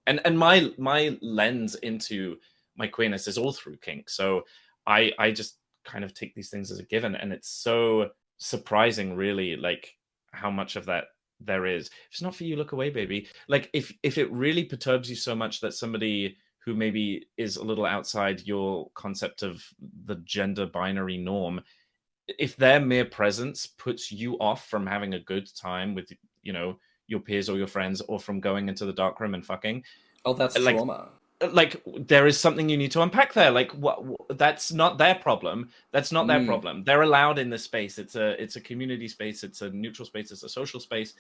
and my lens into my queerness is all through kink. So I just kind of take these things as a given, and it's so surprising, really, like how much of that there is. If it's not for you, look away, baby. Like if it really perturbs you so much that somebody who maybe is a little outside your concept of the gender binary norm, if their mere presence puts you off from having a good time with, you know, your peers or your friends, or from going into the dark room and fucking, oh, that's like, trauma. Like there is something you need to unpack there. Like what that's not their problem. That's not their problem. They're allowed in this space. It's a community space. It's a neutral space. It's a social space.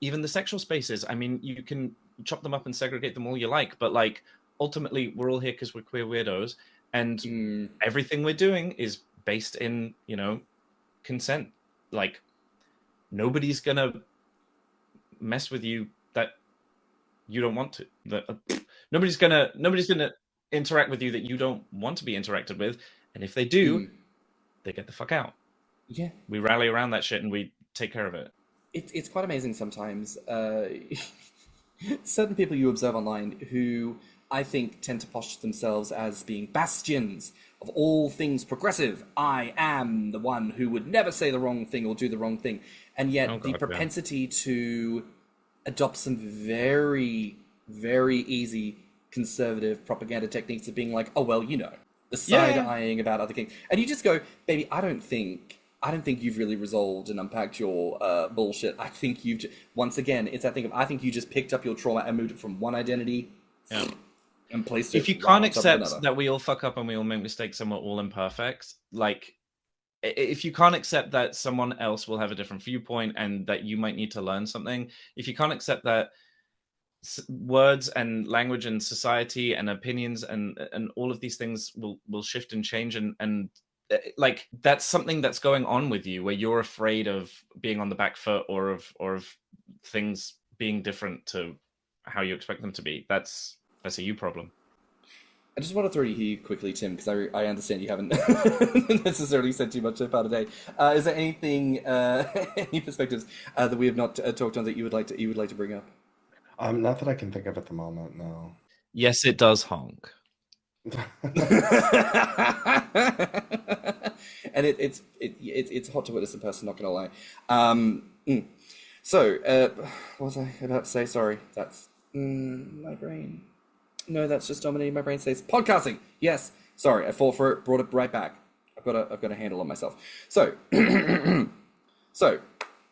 Even the sexual spaces. I mean, you can chop them up and segregate them all you like, but like ultimately we're all here because we're queer weirdos, and everything we're doing is based in, you know, consent. Like nobody's gonna mess with you that you don't want to. Nobody's gonna interact with you that you don't want to be interacted with, and if they do, they get the fuck out. Yeah, we rally around that shit and we take care of it. It's quite amazing sometimes. Certain people you observe online who I think tend to posture themselves as being bastions of all things progressive. I am the one who would never say the wrong thing or do the wrong thing, and yet the propensity to adopt some very, very easy conservative propaganda techniques of being like, oh, well, you know, the side-eyeing about other things. And you just go, baby, I don't think you've really resolved and unpacked your bullshit. I think once again, it's that thing of, I think you just picked up your trauma and moved it from one identity and placed it. If you can't accept that we all fuck up and we all make mistakes and we're all imperfect, like, if you can't accept that someone else will have a different viewpoint and that you might need to learn something, if you can't accept that words and language and society and opinions and all of these things will shift and change, and like that's something that's going on with you where you're afraid of being on the back foot or of things being different to how you expect them to be, that's a you problem. I just want to throw you here quickly, Tim, because I understand you haven't necessarily said too much about today. Is there anything, any perspectives that we have not talked on that you would like to bring up? Not that I can think of at the moment. No. Yes, it does honk. And it's hot to witness in person. Not gonna lie. So what was I about to say? Sorry, that's my brain. No, that's just dominating my brain space. Podcasting. Yes. Sorry, I fall for it. Brought it right back. I've got a handle on myself. So, so,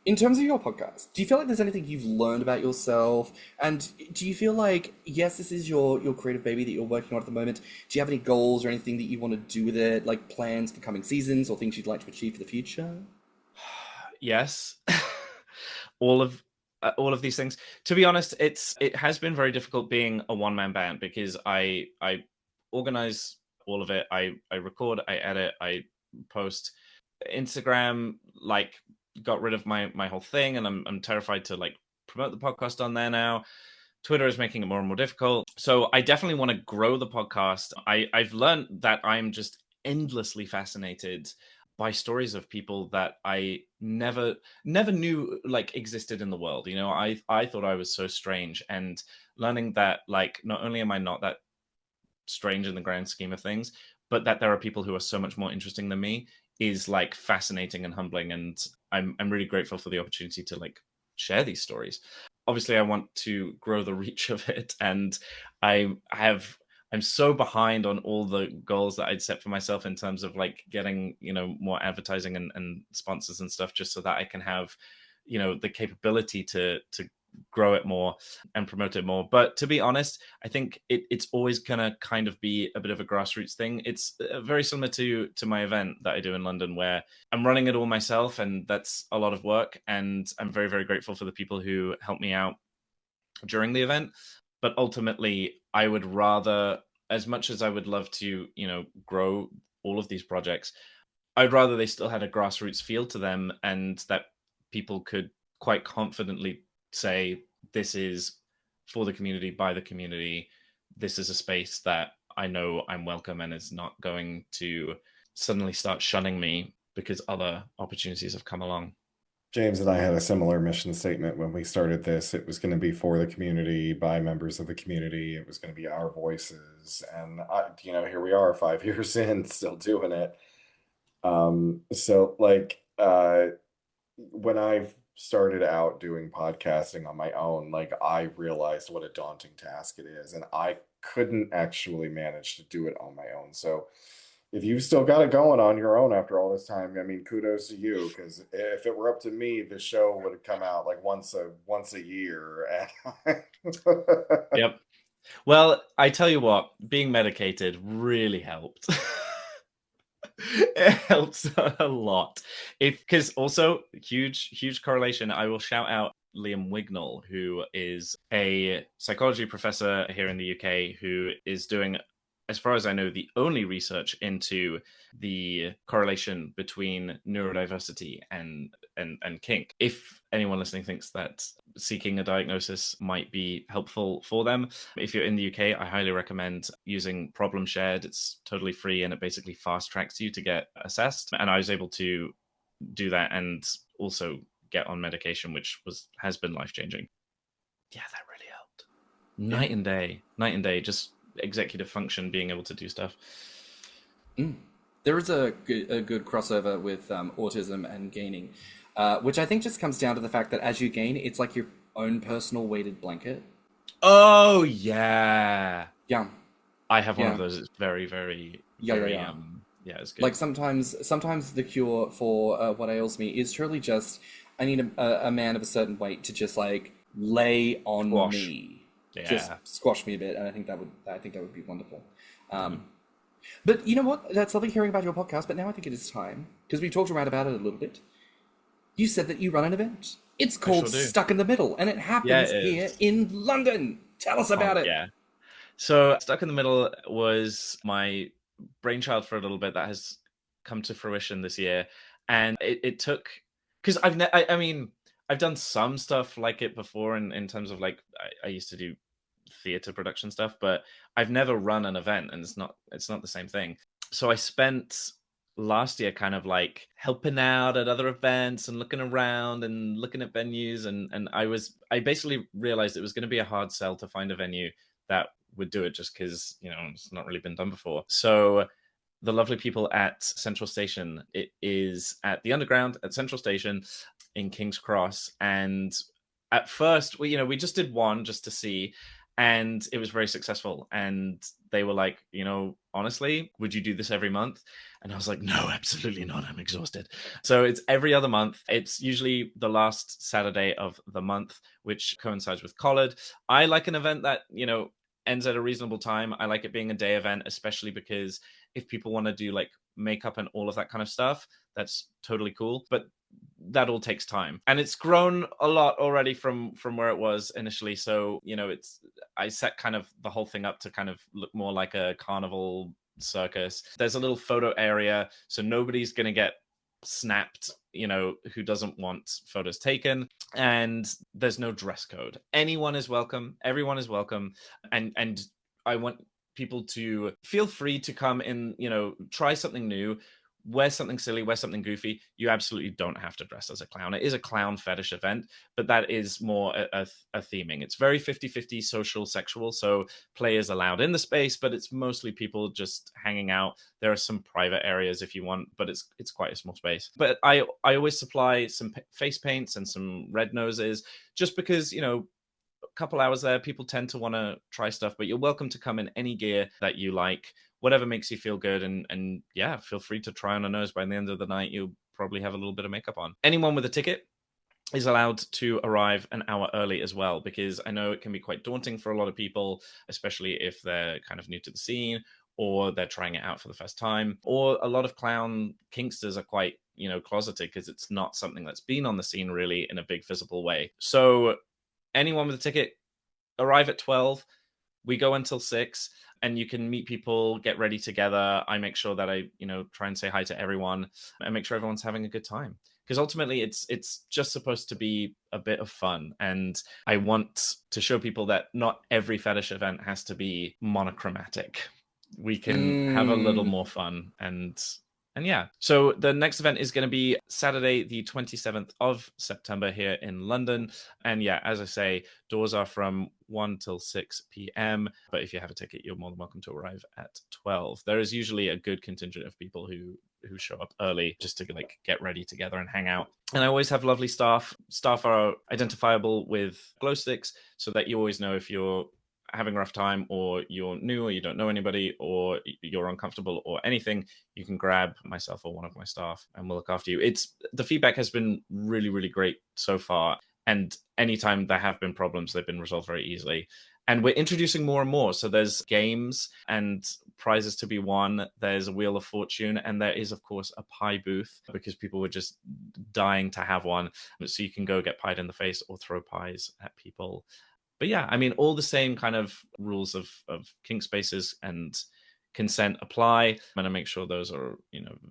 in terms of your podcast, do you feel like there's anything you've learned about yourself? And do you feel like, yes, this is your creative baby that you're working on at the moment. Do you have any goals or anything that you want to do with it, like plans for coming seasons or things you'd like to achieve for the future? Yes. all of these things. To be honest, it has been very difficult being a one-man band because I organize all of it. I record, I edit, I post. Instagram like got rid of my whole thing, and I'm terrified to like promote the podcast on there now. Twitter is making it more and more difficult. So I definitely want to grow the podcast. I've learned that I'm just endlessly fascinated by stories of people that I never knew like existed in the world. You know, I thought I was so strange, and learning that like not only am I not that strange in the grand scheme of things, but that there are people who are so much more interesting than me is like fascinating and humbling. And I'm really grateful for the opportunity to like share these stories. Obviously, I want to grow the reach of it, and I'm so behind on all the goals that I'd set for myself in terms of like getting, you know, more advertising and sponsors and stuff, just so that I can have, you know, the capability to grow it more and promote it more. But to be honest, I think it's always gonna kind of be a bit of a grassroots thing. It's very similar to my event that I do in London, where I'm running it all myself, and that's a lot of work. And I'm very, very grateful for the people who helped me out during the event. But ultimately, I would rather, as much as I would love to, you know, grow all of these projects, I'd rather they still had a grassroots feel to them, and that people could quite confidently say, this is for the community, by the community. This is a space that I know I'm welcome and is not going to suddenly start shunning me because other opportunities have come along. James and I had a similar mission statement when we started this. It was going to be for the community, by members of the community. It was going to be our voices. And, you know, here we are 5 years in, still doing it. So like, when I started out doing podcasting on my own, like I realized what a daunting task it is, and I couldn't actually manage to do it on my own. So if you've still got it going on your own after all this time, I mean, kudos to you, because if it were up to me, the show would have come out like once a year. Yep. Well, I tell you what, being medicated really helped. It helps a lot. Because also huge correlation. I will shout out Liam Wignall, who is a psychology professor here in the UK, who is doing, as far as I know, the only research into the correlation between neurodiversity and kink. If anyone listening thinks that seeking a diagnosis might be helpful for them, if you're in the UK, I highly recommend using Problem Shared. It's totally free, and it basically fast tracks you to get assessed. And I was able to do that and also get on medication, which has been life-changing. Yeah, that really helped. Night and day, just executive function, being able to do stuff. There is a good crossover with autism and gaining, which I think just comes down to the fact that as you gain, it's like your own personal weighted blanket. Oh yeah, Yeah, I have one of those. It's very, very, yeah, it's good. Like sometimes the cure for what ails me is truly just I need a man of a certain weight to just like lay on me, just squash me a bit, and I think that would be wonderful. But you know what? That's lovely hearing about your podcast, but now I think it is time, because we talked around about it a little bit. You said that you run an event. It's called Stuck in the Middle, and it happens here in London. Tell us about it. Yeah. So Stuck in the Middle was my brainchild for a little bit that has come to fruition this year. And it took, because I've done some stuff like it before in terms of like, I used to do theater production stuff, but I've never run an event, and it's not the same thing. So I spent last year kind of like helping out at other events and looking around and looking at venues, and I basically realized it was going to be a hard sell to find a venue that would do it, just because, you know, it's not really been done before. So the lovely people at Central Station, it is at the Underground at Central Station in King's Cross, and at first we just did one just to see. and it was very successful. And they were like, honestly, would you do this every month? And I was like, no, absolutely not. I'm exhausted. So it's every other month. It's usually the last Saturday of the month, which coincides with Collard. I like an event that, ends at a reasonable time. I like it being a day event, especially because if people want to do like makeup and all of that kind of stuff, that's totally cool. But that all takes time, and it's grown a lot already from where it was initially. So I set kind of the whole thing up to kind of look more like a carnival circus. There's a little photo area, so nobody's gonna get snapped, who doesn't want photos taken. And there's no dress code. Anyone is welcome. Everyone is welcome. And I want people to feel free to come in, try something new, wear something silly, wear something goofy. You absolutely don't have to dress as a clown. It is a clown fetish event, but that is more a theming. It's very 50-50 social, sexual. So play is allowed in the space, but it's mostly people just hanging out. There are some private areas if you want, but it's quite a small space. But I always supply some face paints and some red noses, just because, a couple hours there, people tend to want to try stuff, but you're welcome to come in any gear that you like, whatever makes you feel good. And yeah, feel free to try on a nose. By the end of the night, you'll probably have a little bit of makeup on. Anyone with a ticket is allowed to arrive an hour early as well, because I know it can be quite daunting for a lot of people, especially if they're kind of new to the scene, or they're trying it out for the first time, or a lot of clown kinksters are quite, closeted because it's not something that's been on the scene really in a big visible way. So anyone with a ticket, arrive at 12. We go until 6, and you can meet people, get ready together. I make sure that I, try and say hi to everyone and make sure everyone's having a good time. Because ultimately, it's just supposed to be a bit of fun. And I want to show people that not every fetish event has to be monochromatic. We can have a little more fun. And yeah, so the next event is going to be Saturday, the 27th of September here in London. And yeah, as I say, doors are from 1 till 6 p.m. But if you have a ticket, you're more than welcome to arrive at 12. There is usually a good contingent of people who show up early just to like get ready together and hang out. And I always have lovely staff. Staff are identifiable with glow sticks so that you always know if you're having a rough time, or you're new, or you don't know anybody, or you're uncomfortable, or anything, you can grab myself or one of my staff and we'll look after you. The feedback has been really, really great so far. And anytime there have been problems, they've been resolved very easily. And we're introducing more and more. So there's games and prizes to be won. There's a Wheel of Fortune. And there is, of course, a pie booth, because people were just dying to have one. So you can go get pied in the face or throw pies at people. But yeah, I mean, all the same kind of rules of kink spaces and consent apply, and I make sure those are,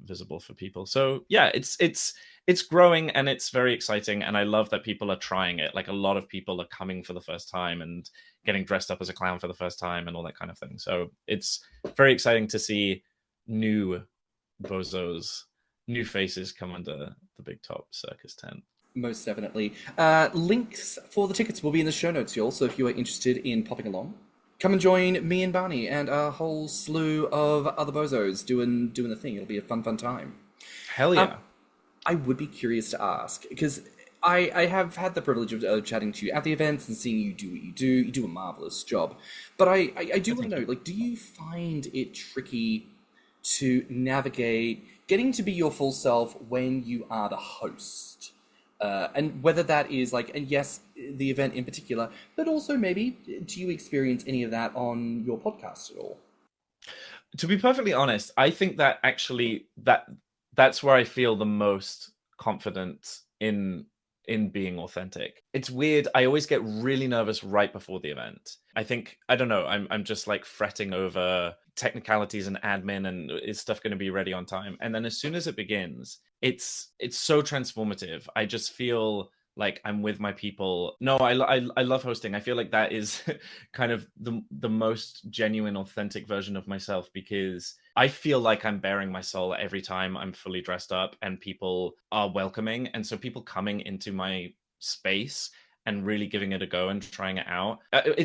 visible for people. So yeah, it's growing and it's very exciting, and I love that people are trying it. Like, a lot of people are coming for the first time and getting dressed up as a clown for the first time and all that kind of thing. So it's very exciting to see new bozos, new faces come under the big top circus tent. Most definitely. Links for the tickets will be in the show notes, y'all. So if you are interested in popping along, come and join me and Barney and a whole slew of other bozos doing the thing. It'll be a fun time. Hell yeah. I would be curious to ask, because I have had the privilege of chatting to you at the events and seeing you do what you do. You do a marvelous job. But I do want to know, like, do you find it tricky to navigate getting to be your full self when you are the host? And whether that is like, and yes, the event in particular, but also maybe, do you experience any of that on your podcast at all? To be perfectly honest, I think that actually that's where I feel the most confident in being authentic. It's weird. I always get really nervous right before the event. I think, I don't know, I'm just like fretting over technicalities and admin, and is stuff going to be ready on time? And then as soon as it begins, it's so transformative. I just feel like I'm with my people. No, I love hosting. I feel like that is kind of the most genuine, authentic version of myself, because I feel like I'm bearing my soul every time I'm fully dressed up and people are welcoming. And so people coming into my space and really giving it a go and trying it out.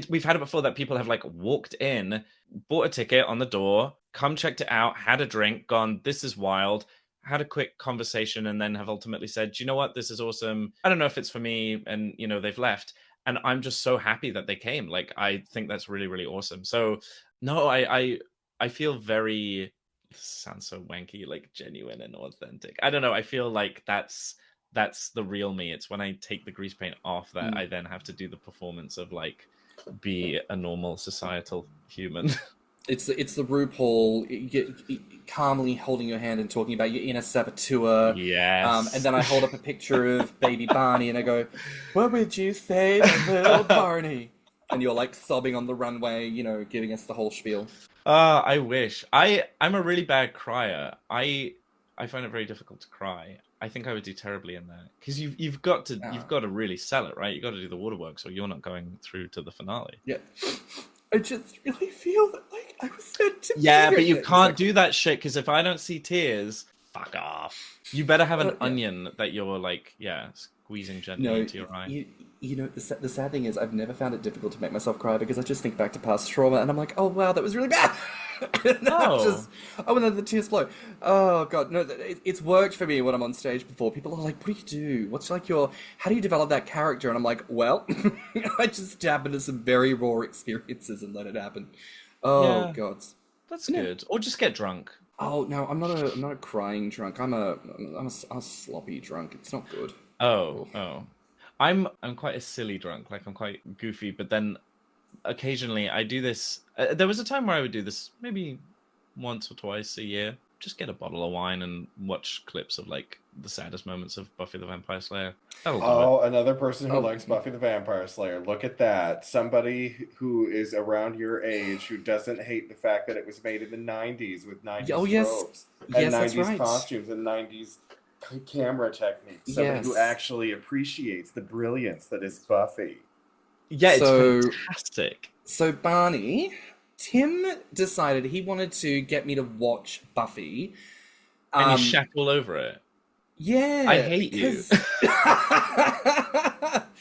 We've had it before that people have like walked in, bought a ticket on the door, come checked it out, had a drink, gone, this is wild, had a quick conversation, and then have ultimately said, do you know what, this is awesome. I don't know if it's for me. And, they've left. and I'm just so happy that they came. Like, I think that's really, really awesome. So no, I feel very, this sounds so wanky, like genuine and authentic. I don't know. I feel like that's the real me. It's when I take the grease paint off that I then have to do the performance of like be a normal societal human. It's the RuPaul calmly holding your hand and talking about your inner saboteur. Yes. And then I hold up a picture of baby Barney and I go, "What would you say to little Barney?" And you're like sobbing on the runway, you know, giving us the whole spiel. I wish. I'm a really bad crier. I find it very difficult to cry. I think I would do terribly in that because you've got to really sell it, right? You got to do the waterworks, or you're not going through to the finale. Yeah. I just really feel that like I was meant to. Yeah, but you can't do that shit because if I don't see tears, fuck off. You better have an onion that you're like, squeezing gently into your eye. You know, the sad thing is I've never found it difficult to make myself cry because I just think back to past trauma and I'm like, oh wow, that was really bad. And and then the tears flow. Oh god, no, it's worked for me when I'm on stage before. People are like, what do you do? What's like how do you develop that character? And I'm like, well, I just tap into some very raw experiences and let it happen. Oh god, that's good. Or just get drunk. Oh no, I'm not a crying drunk. I'm a sloppy drunk. It's not good. Oh. I'm quite a silly drunk. Like I'm quite goofy, but then occasionally I do this. There was a time where I would do this maybe once or twice a year. Just get a bottle of wine and watch clips of like the saddest moments of Buffy the Vampire Slayer. Another person who likes Buffy the Vampire Slayer. Look at that. Somebody who is around your age who doesn't hate the fact that it was made in the 90s with 90s tropes and 90s costumes and 90s camera techniques. Somebody who actually appreciates the brilliance that is Buffy. Yeah, it's fantastic. So Barney, Tim decided he wanted to get me to watch Buffy. And you shat all over it. Yeah. I hate you.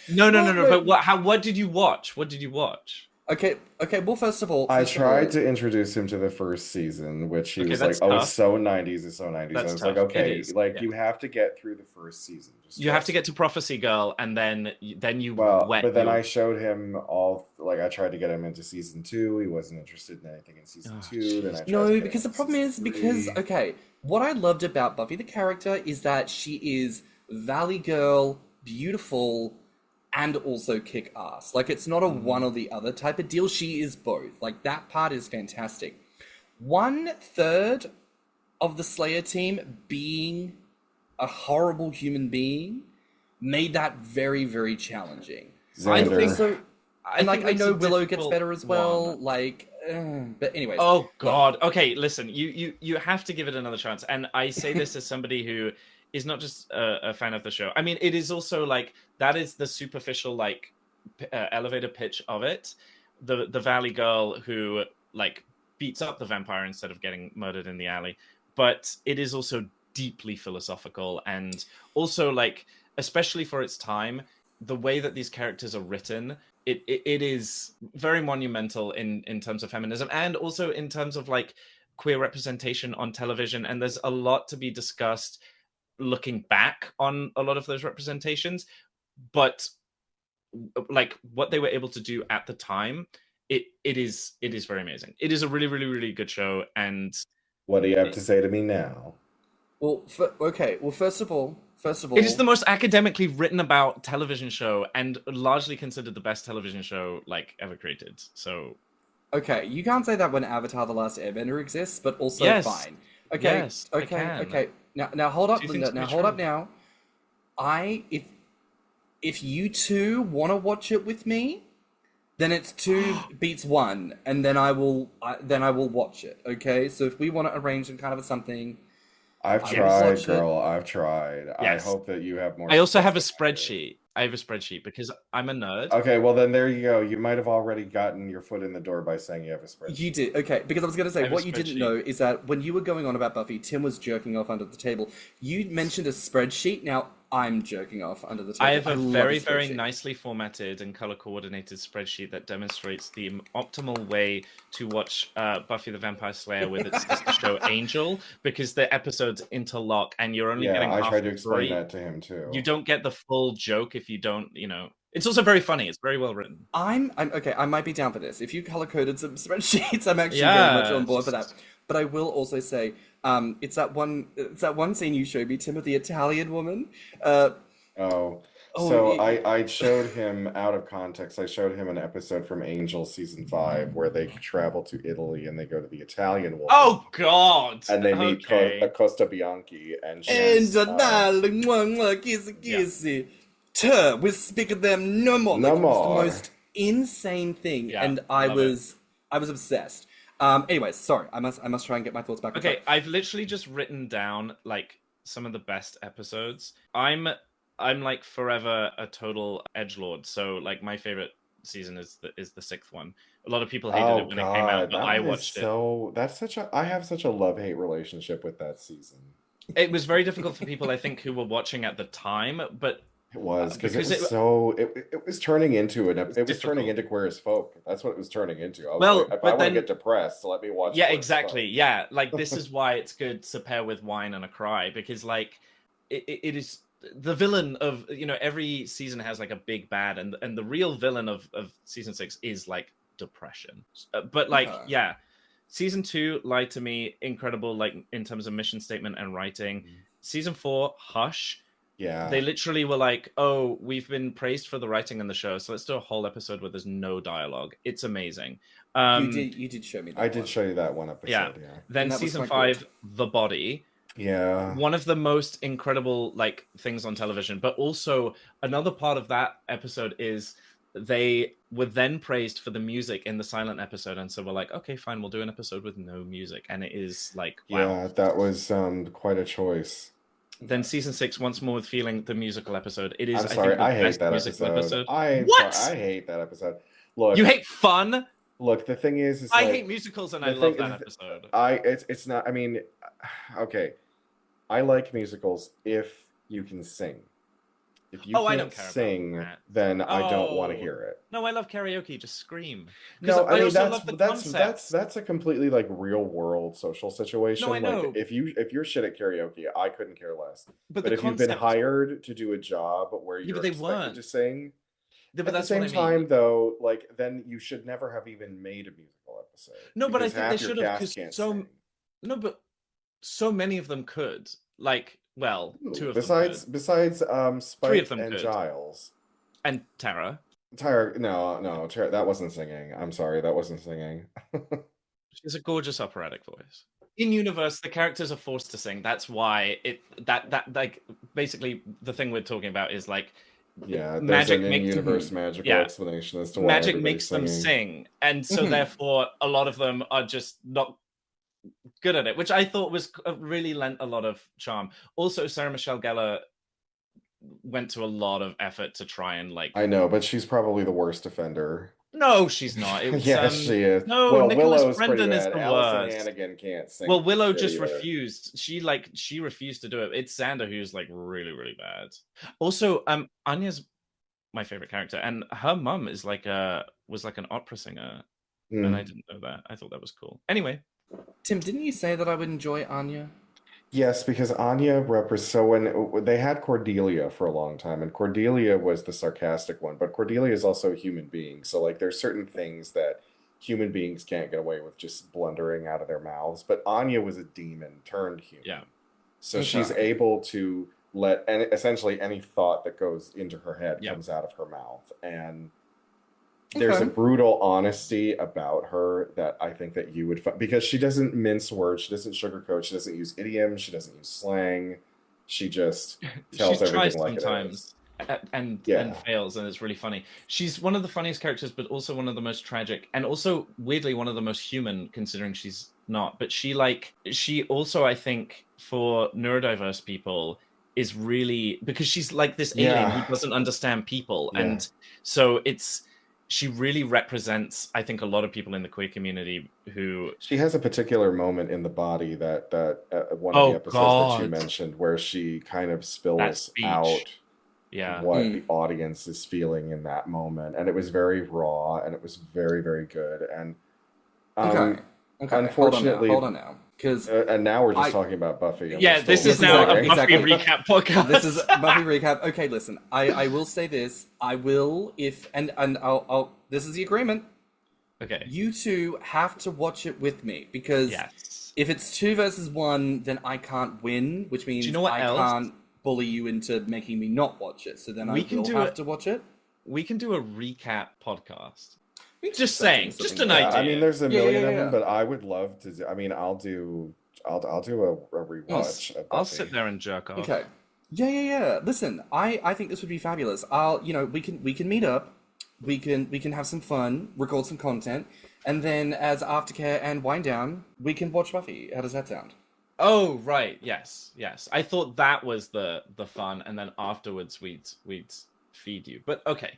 No. But what did you watch? What did you watch? Okay. Well, first of all, I tried to introduce him to the first season, which he was like, "Oh, it's so 90s, it's so 90s." That's I was tough. like, "Okay, you have to get through the first season. You have to get to Prophecy Girl, and then you." But then I showed him all. Like, I tried to get him into season 2. He wasn't interested in anything in season 2. Then I tried to get because the him problem is 3. what I loved about Buffy the character is that she is Valley Girl, beautiful, and also kick ass. Like, it's not a one or the other type of deal. She is both. Like, that part is fantastic. 1/3 of the Slayer team being a horrible human being made that very, very challenging. Xander. I think so. And I know Willow gets better as well. But anyways. Oh god. Okay, listen. You have to give it another chance. And I say this as somebody who is not just a fan of the show. I mean, it is also like that is the superficial like elevator pitch of it. The Valley Girl who like beats up the vampire instead of getting murdered in the alley. But it is also deeply philosophical and also like, especially for its time, the way that these characters are written, it is very monumental in terms of feminism and also in terms of like queer representation on television. And there's a lot to be discussed looking back on a lot of those representations, but like what they were able to do at the time, it is very amazing. It is a really, really, really good show. And what do you have to say to me now? Well, first of all, it is the most academically written about television show and largely considered the best television show like ever created. So, okay, you can't say that when Avatar: The Last Airbender exists, but also fine. Okay, yes, okay. Now hold up. Now, if you two want to watch it with me, then it's 2 beats 1, and then I will watch it. Okay, so if we want to arrange some kind of something. I've tried, girl. I've tried. Yes. I hope that you have more. I also have a spreadsheet. I have a spreadsheet because I'm a nerd. Okay, well then there you go. You might have already gotten your foot in the door by saying you have a spreadsheet. You did. Okay, because I was going to say, what you didn't know is that when you were going on about Buffy, Tim was jerking off under the table. You mentioned a spreadsheet. Now, I'm jerking off under the table. I have a very, very nicely formatted and color-coordinated spreadsheet that demonstrates the optimal way to watch Buffy the Vampire Slayer with its sister show Angel, because the episodes interlock and you're only getting half. I tried to explain that to him too. You don't get the full joke if you don't, It's also very funny. It's very well written. I'm okay. I might be down for this. If you color coded some spreadsheets, I'm actually very much on board for that. But I will also say, it's that one scene you showed me, Tim, of the Italian woman. I showed him out of context. I showed him an episode from Angel season 5 where they travel to Italy and they go to the Italian woman. Oh God! And they meet Costa Bianchi and darling, kissy kissy. We speak of them no more. No like, more. It was the most insane thing, and I was obsessed. Anyways, sorry, I must try and get my thoughts back. Okay, I've literally just written down like some of the best episodes. I'm like forever a total edgelord, so like my favorite season is the 6th one. A lot of people hated it when it came out, but I watched it. I have such a love-hate relationship with that season. It was very difficult for people, I think, who were watching at the time, but it was because it was turning into turning into Queer as Folk. That's what it was turning into. If I want to get depressed, so let me watch. Yeah, exactly. Yeah, like this is why it's good to pair with wine and a cry, because like it is the villain of, you know, every season has like a big bad, and the real villain of season 6 is like depression. But like season 2, Lied to Me, incredible, like in terms of mission statement and writing. Season 4, Hush. Yeah, they literally were like, oh, we've been praised for the writing in the show, so let's do a whole episode where there's no dialogue. It's amazing. You did show me that. I did show you that one episode. Yeah. Then season 5, good. The Body. Yeah, one of the most incredible like things on television. But also another part of that episode is they were then praised for the music in the silent episode, and so we're like, okay, fine, we'll do an episode with no music, and it is like, wow. Yeah, that was quite a choice. Then season 6, Once More with Feeling, the musical episode. It is. I'm sorry, I hate that episode. I hate that episode. Look, you hate fun. Look, the thing is I hate musicals, and I love that episode. It's not. I mean, okay, I like musicals if you can sing. If you can't sing, then I don't want to hear it. No, I love karaoke. Just scream. No, I mean that's a completely like real world social situation. No, I know. Like if you're shit at karaoke, I couldn't care less. But if you've been hired to do a job where you're expected to sing, at the same time though, like then you should never have even made a musical episode. No, but I think they should have, because so many of them could. Like, well, 2 of them could. Besides Spike 3 of them and could. Giles. And Tara. No, Tara, that wasn't singing. I'm sorry, that wasn't singing. She has a gorgeous operatic voice. In universe, the characters are forced to sing. That's why that like basically the thing we're talking about is like, yeah, magic an in-universe magical explanation as to why magic makes them sing, and so therefore a lot of them are just not good at it, which I thought was really lent a lot of charm. Also, Sarah Michelle Gellar went to a lot of effort to try and like. I know, but she's probably the worst offender. No, she's not. It was, yes, she is. No, well, Nicholas Brendan is the worst. Hannigan can't sing. Well, Willow just refused. She refused to do it. It's Xander who's like really, really bad. Also, Anya's my favorite character, and her mum is like was like an opera singer, and I didn't know that. I thought that was cool. Anyway, Tim, didn't you say that I would enjoy Anya? Yes, because Anya represents. So when they had Cordelia for a long time, and Cordelia was the sarcastic one, but Cordelia is also a human being. So like, there's certain things that human beings can't get away with just blundering out of their mouths. But Anya was a demon turned human. Yeah. So she's able to let, and essentially any thought that goes into her head comes out of her mouth, and there's a brutal honesty about her that I think that you would find, because she doesn't mince words, she doesn't sugarcoat, she doesn't use idioms, she doesn't use slang. She just tells everything like it is. And fails, and it's really funny. She's one of the funniest characters, but also one of the most tragic, and also weirdly one of the most human, considering she's not. But she also, I think, for neurodiverse people, is really, because she's like this alien who doesn't understand people, and so she really represents, I think, a lot of people in the queer community who... She has a particular moment in The Body that one of the episodes that you mentioned, where she kind of spills out what the audience is feeling in that moment. And it was very raw, and it was very, very good. And unfortunately... Hold on now. because And now we're just talking about Buffy. And Yeah, we're this still- is now a exactly. Buffy recap podcast. this is Buffy recap. Okay, listen, I will say this. I will if and I'll this is the agreement. Okay. You two have to watch it with me because Yes. if it's 2 versus 1, then I can't win, which means Do you know what I else? can't bully you into making me not watch it. So then We I can will do have it. to watch it. We can do a recap podcast. We can Just do something, saying, just something an like Yeah, idea. I mean, there's a Yeah, million yeah, of yeah. them, but I would love to. I mean, I'll do a rewatch. Of I'll Buffy. sit there and jerk off. Okay. Yeah. Listen, I think this would be fabulous. We can meet up. We can have some fun, record some content, and then as aftercare and wind down, we can watch Buffy. How does that sound? Oh, right. Yes. I thought that was the fun, and then afterwards we'd feed you. But okay.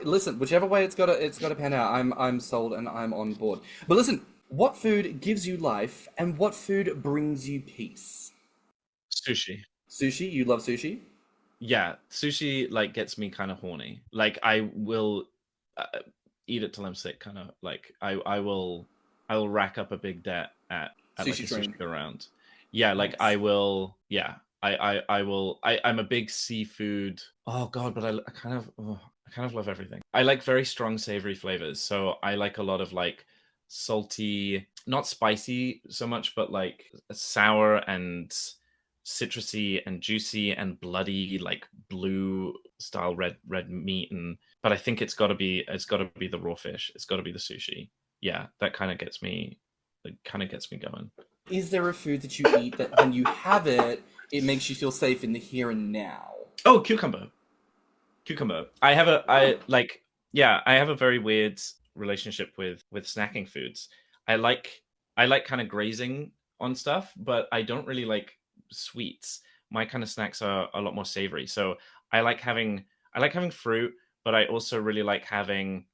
Listen, whichever way it's got to pan out, I'm sold and I'm on board. But listen, what food gives you life, and what food brings you peace? Sushi. Sushi. You love sushi. Yeah, sushi like gets me kind of horny. Like I will eat it till I'm sick. Kind of like I will rack up a big debt at like a Sushi train. sushi around. Yeah, like Nice. I will. Yeah, I will. I'm a big seafood. Oh god, but I kind of love everything. I like very strong savory flavors. So I like a lot of like salty, not spicy so much, but like sour and citrusy and juicy and bloody, like blue style red meat. And but I think it's got to be the raw fish. It's got to be the sushi. Yeah, that kind of gets me going. Is there a food that you eat that when you have it, it makes you feel safe in the here and now? Oh, cucumber. I have a very weird relationship with snacking foods. I like kind of grazing on stuff, but I don't really like sweets. My kind of snacks are a lot more savory. So I like having fruit, but I also really like having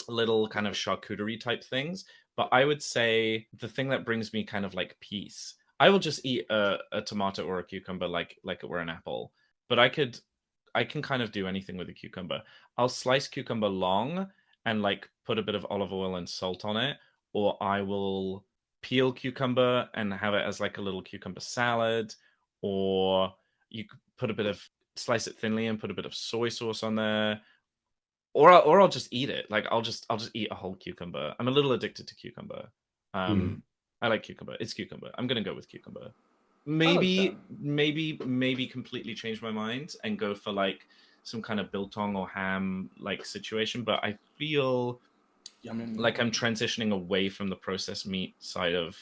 little kind of charcuterie type things. But I would say the thing that brings me kind of like peace, I will just eat a tomato or a cucumber like it were an apple. But I can kind of do anything with a cucumber. I'll slice cucumber long and like put a bit of olive oil and salt on it, or I will peel cucumber and have it as like a little cucumber salad, or you could put a bit of slice it thinly and put a bit of soy sauce on there, or I'll just eat it. Like I'll just eat a whole cucumber. I'm a little addicted to cucumber. I like cucumber. It's cucumber. I'm gonna go with cucumber. Maybe completely change my mind and go for like some kind of biltong or ham like situation, but I feel like I'm transitioning away from the processed meat side of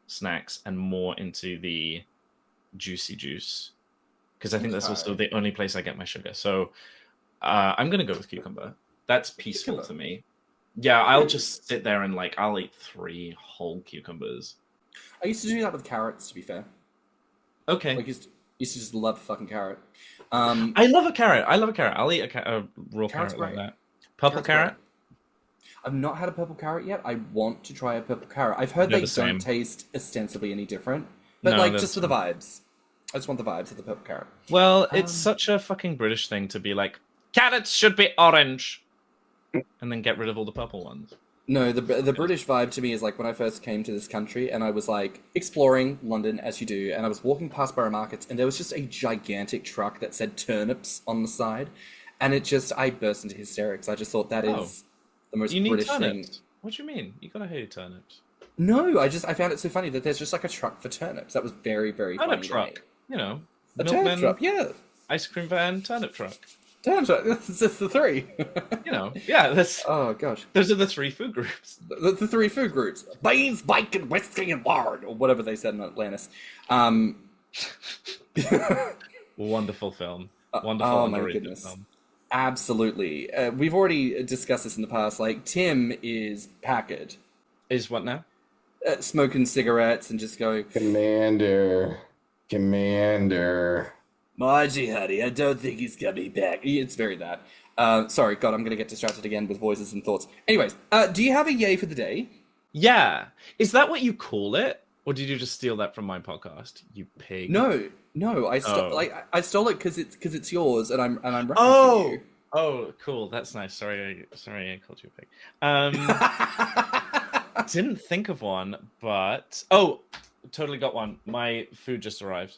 snacks and more into the juicy juice, because I think that's also the only place I get my sugar. So I'm gonna go with cucumber. That's peaceful to me. Yeah, I'll just sit there and like I'll eat 3 whole cucumbers. I used to do that with carrots, to be fair. Okay. Like used to just love a fucking carrot. I love a carrot. I'll eat a raw carrot like that. Purple carrot? I've not had a purple carrot yet. I want to try a purple carrot. I've heard they don't taste ostensibly any different, but like just for the vibes. I just want the vibes of the purple carrot. Well, it's such a fucking British thing to be like, carrots should be orange, and then get rid of all the purple ones. No, the British vibe to me is like when I first came to this country and I was like exploring London as you do, and I was walking past borough markets and there was just a gigantic truck that said turnips on the side, and I burst into hysterics. I just thought that is the most British thing. What do you mean? You gotta hate turnips. No, I found it so funny that there's just like a truck for turnips. That was very, very funny. Turnip truck. You know, a turnip truck. Yeah. Ice cream van, turnip truck. That's the 3. You know, yeah. That's. Oh gosh. Those are the 3 food groups. The 3 food groups: beans, bacon, whiskey, and lard, or whatever they said in Atlantis. Wonderful film. Wonderful. Oh my goodness. Film. Absolutely. We've already discussed this in the past. Like Tim is packed. Is what now? Smoking cigarettes and just going, Commander. Margie, honey, I don't think he's coming back. It's very that. Sorry, God, I'm going to get distracted again with voices and thoughts. Anyways, do you have a yay for the day? Yeah. Is that what you call it? Or did you just steal that from my podcast, you pig? No. I stole it because it's yours, and I'm referencing you. Oh, cool. That's nice. Sorry, I called you a pig. Didn't think of one, but totally got one. My food just arrived.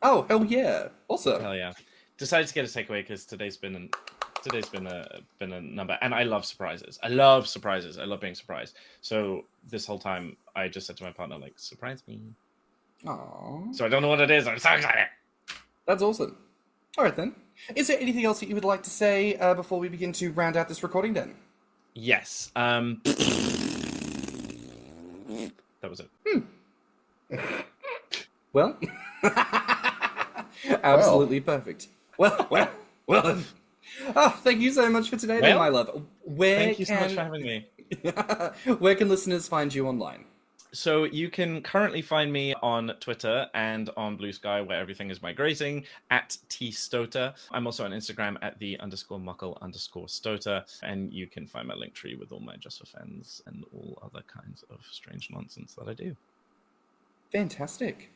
Oh, hell yeah. Awesome. Hell yeah. Decided to get a takeaway because today's been a number, and I love surprises. I love being surprised. So this whole time, I just said to my partner, like, surprise me. Aww. So I don't know what it is. I'm so excited. That's awesome. All right, then. Is there anything else that you would like to say before we begin to round out this recording, then? Yes. That was it. Well, absolutely perfect. Well. Oh, thank you so much for today, then, my love. Thank you so much for having me. Where can listeners find you online? So you can currently find me on Twitter and on BlueSky, where everything is migrating, at tstoater. I'm also on Instagram at _Muckle_Stoater, and you can find my link tree with all my Just for Fans and all other kinds of strange nonsense that I do. Fantastic.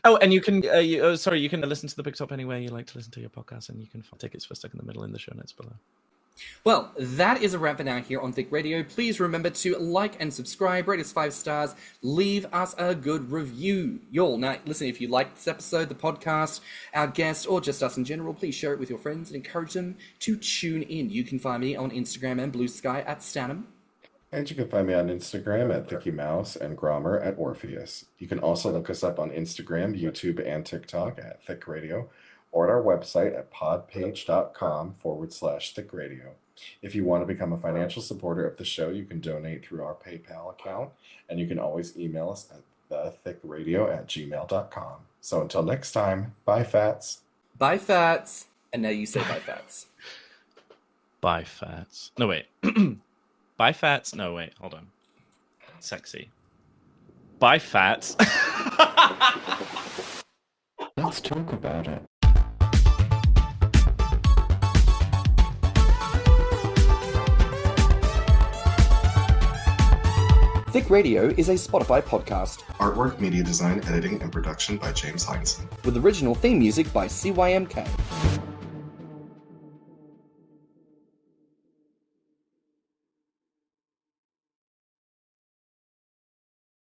Oh, and you can, you can listen to the Big Top anywhere you like to listen to your podcast, and you can find tickets for Stuck in the Middle in the show notes below. Well, that is a wrap for now here on Thicc Radio. Please remember to like and subscribe, rate us 5 stars, leave us a good review. Y'all, now, listen, if you like this episode, the podcast, our guest, or just us in general, please share it with your friends and encourage them to tune in. You can find me on Instagram and BlueSky at stannnum. And you can find me on Instagram at ThiccMouse and Grommr at Orpheus. You can also look us up on Instagram, YouTube, and TikTok at Thicc Radio, or at our website at podpage.com/Thicc Radio. If you want to become a financial supporter of the show, you can donate through our PayPal account, and you can always email us at thiccradio@gmail.com. So until next time, bye, Fats. Bye, Fats. And now you say bye, Fats. Bye, Fats. No, wait. Bye, Fats. No, wait. Hold on. Sexy. Bye, Fats. Let's talk about it. Thicc Radio is a Spotify podcast. Artwork, media design, editing, and production by James Heinzen. With original theme music by CYMK.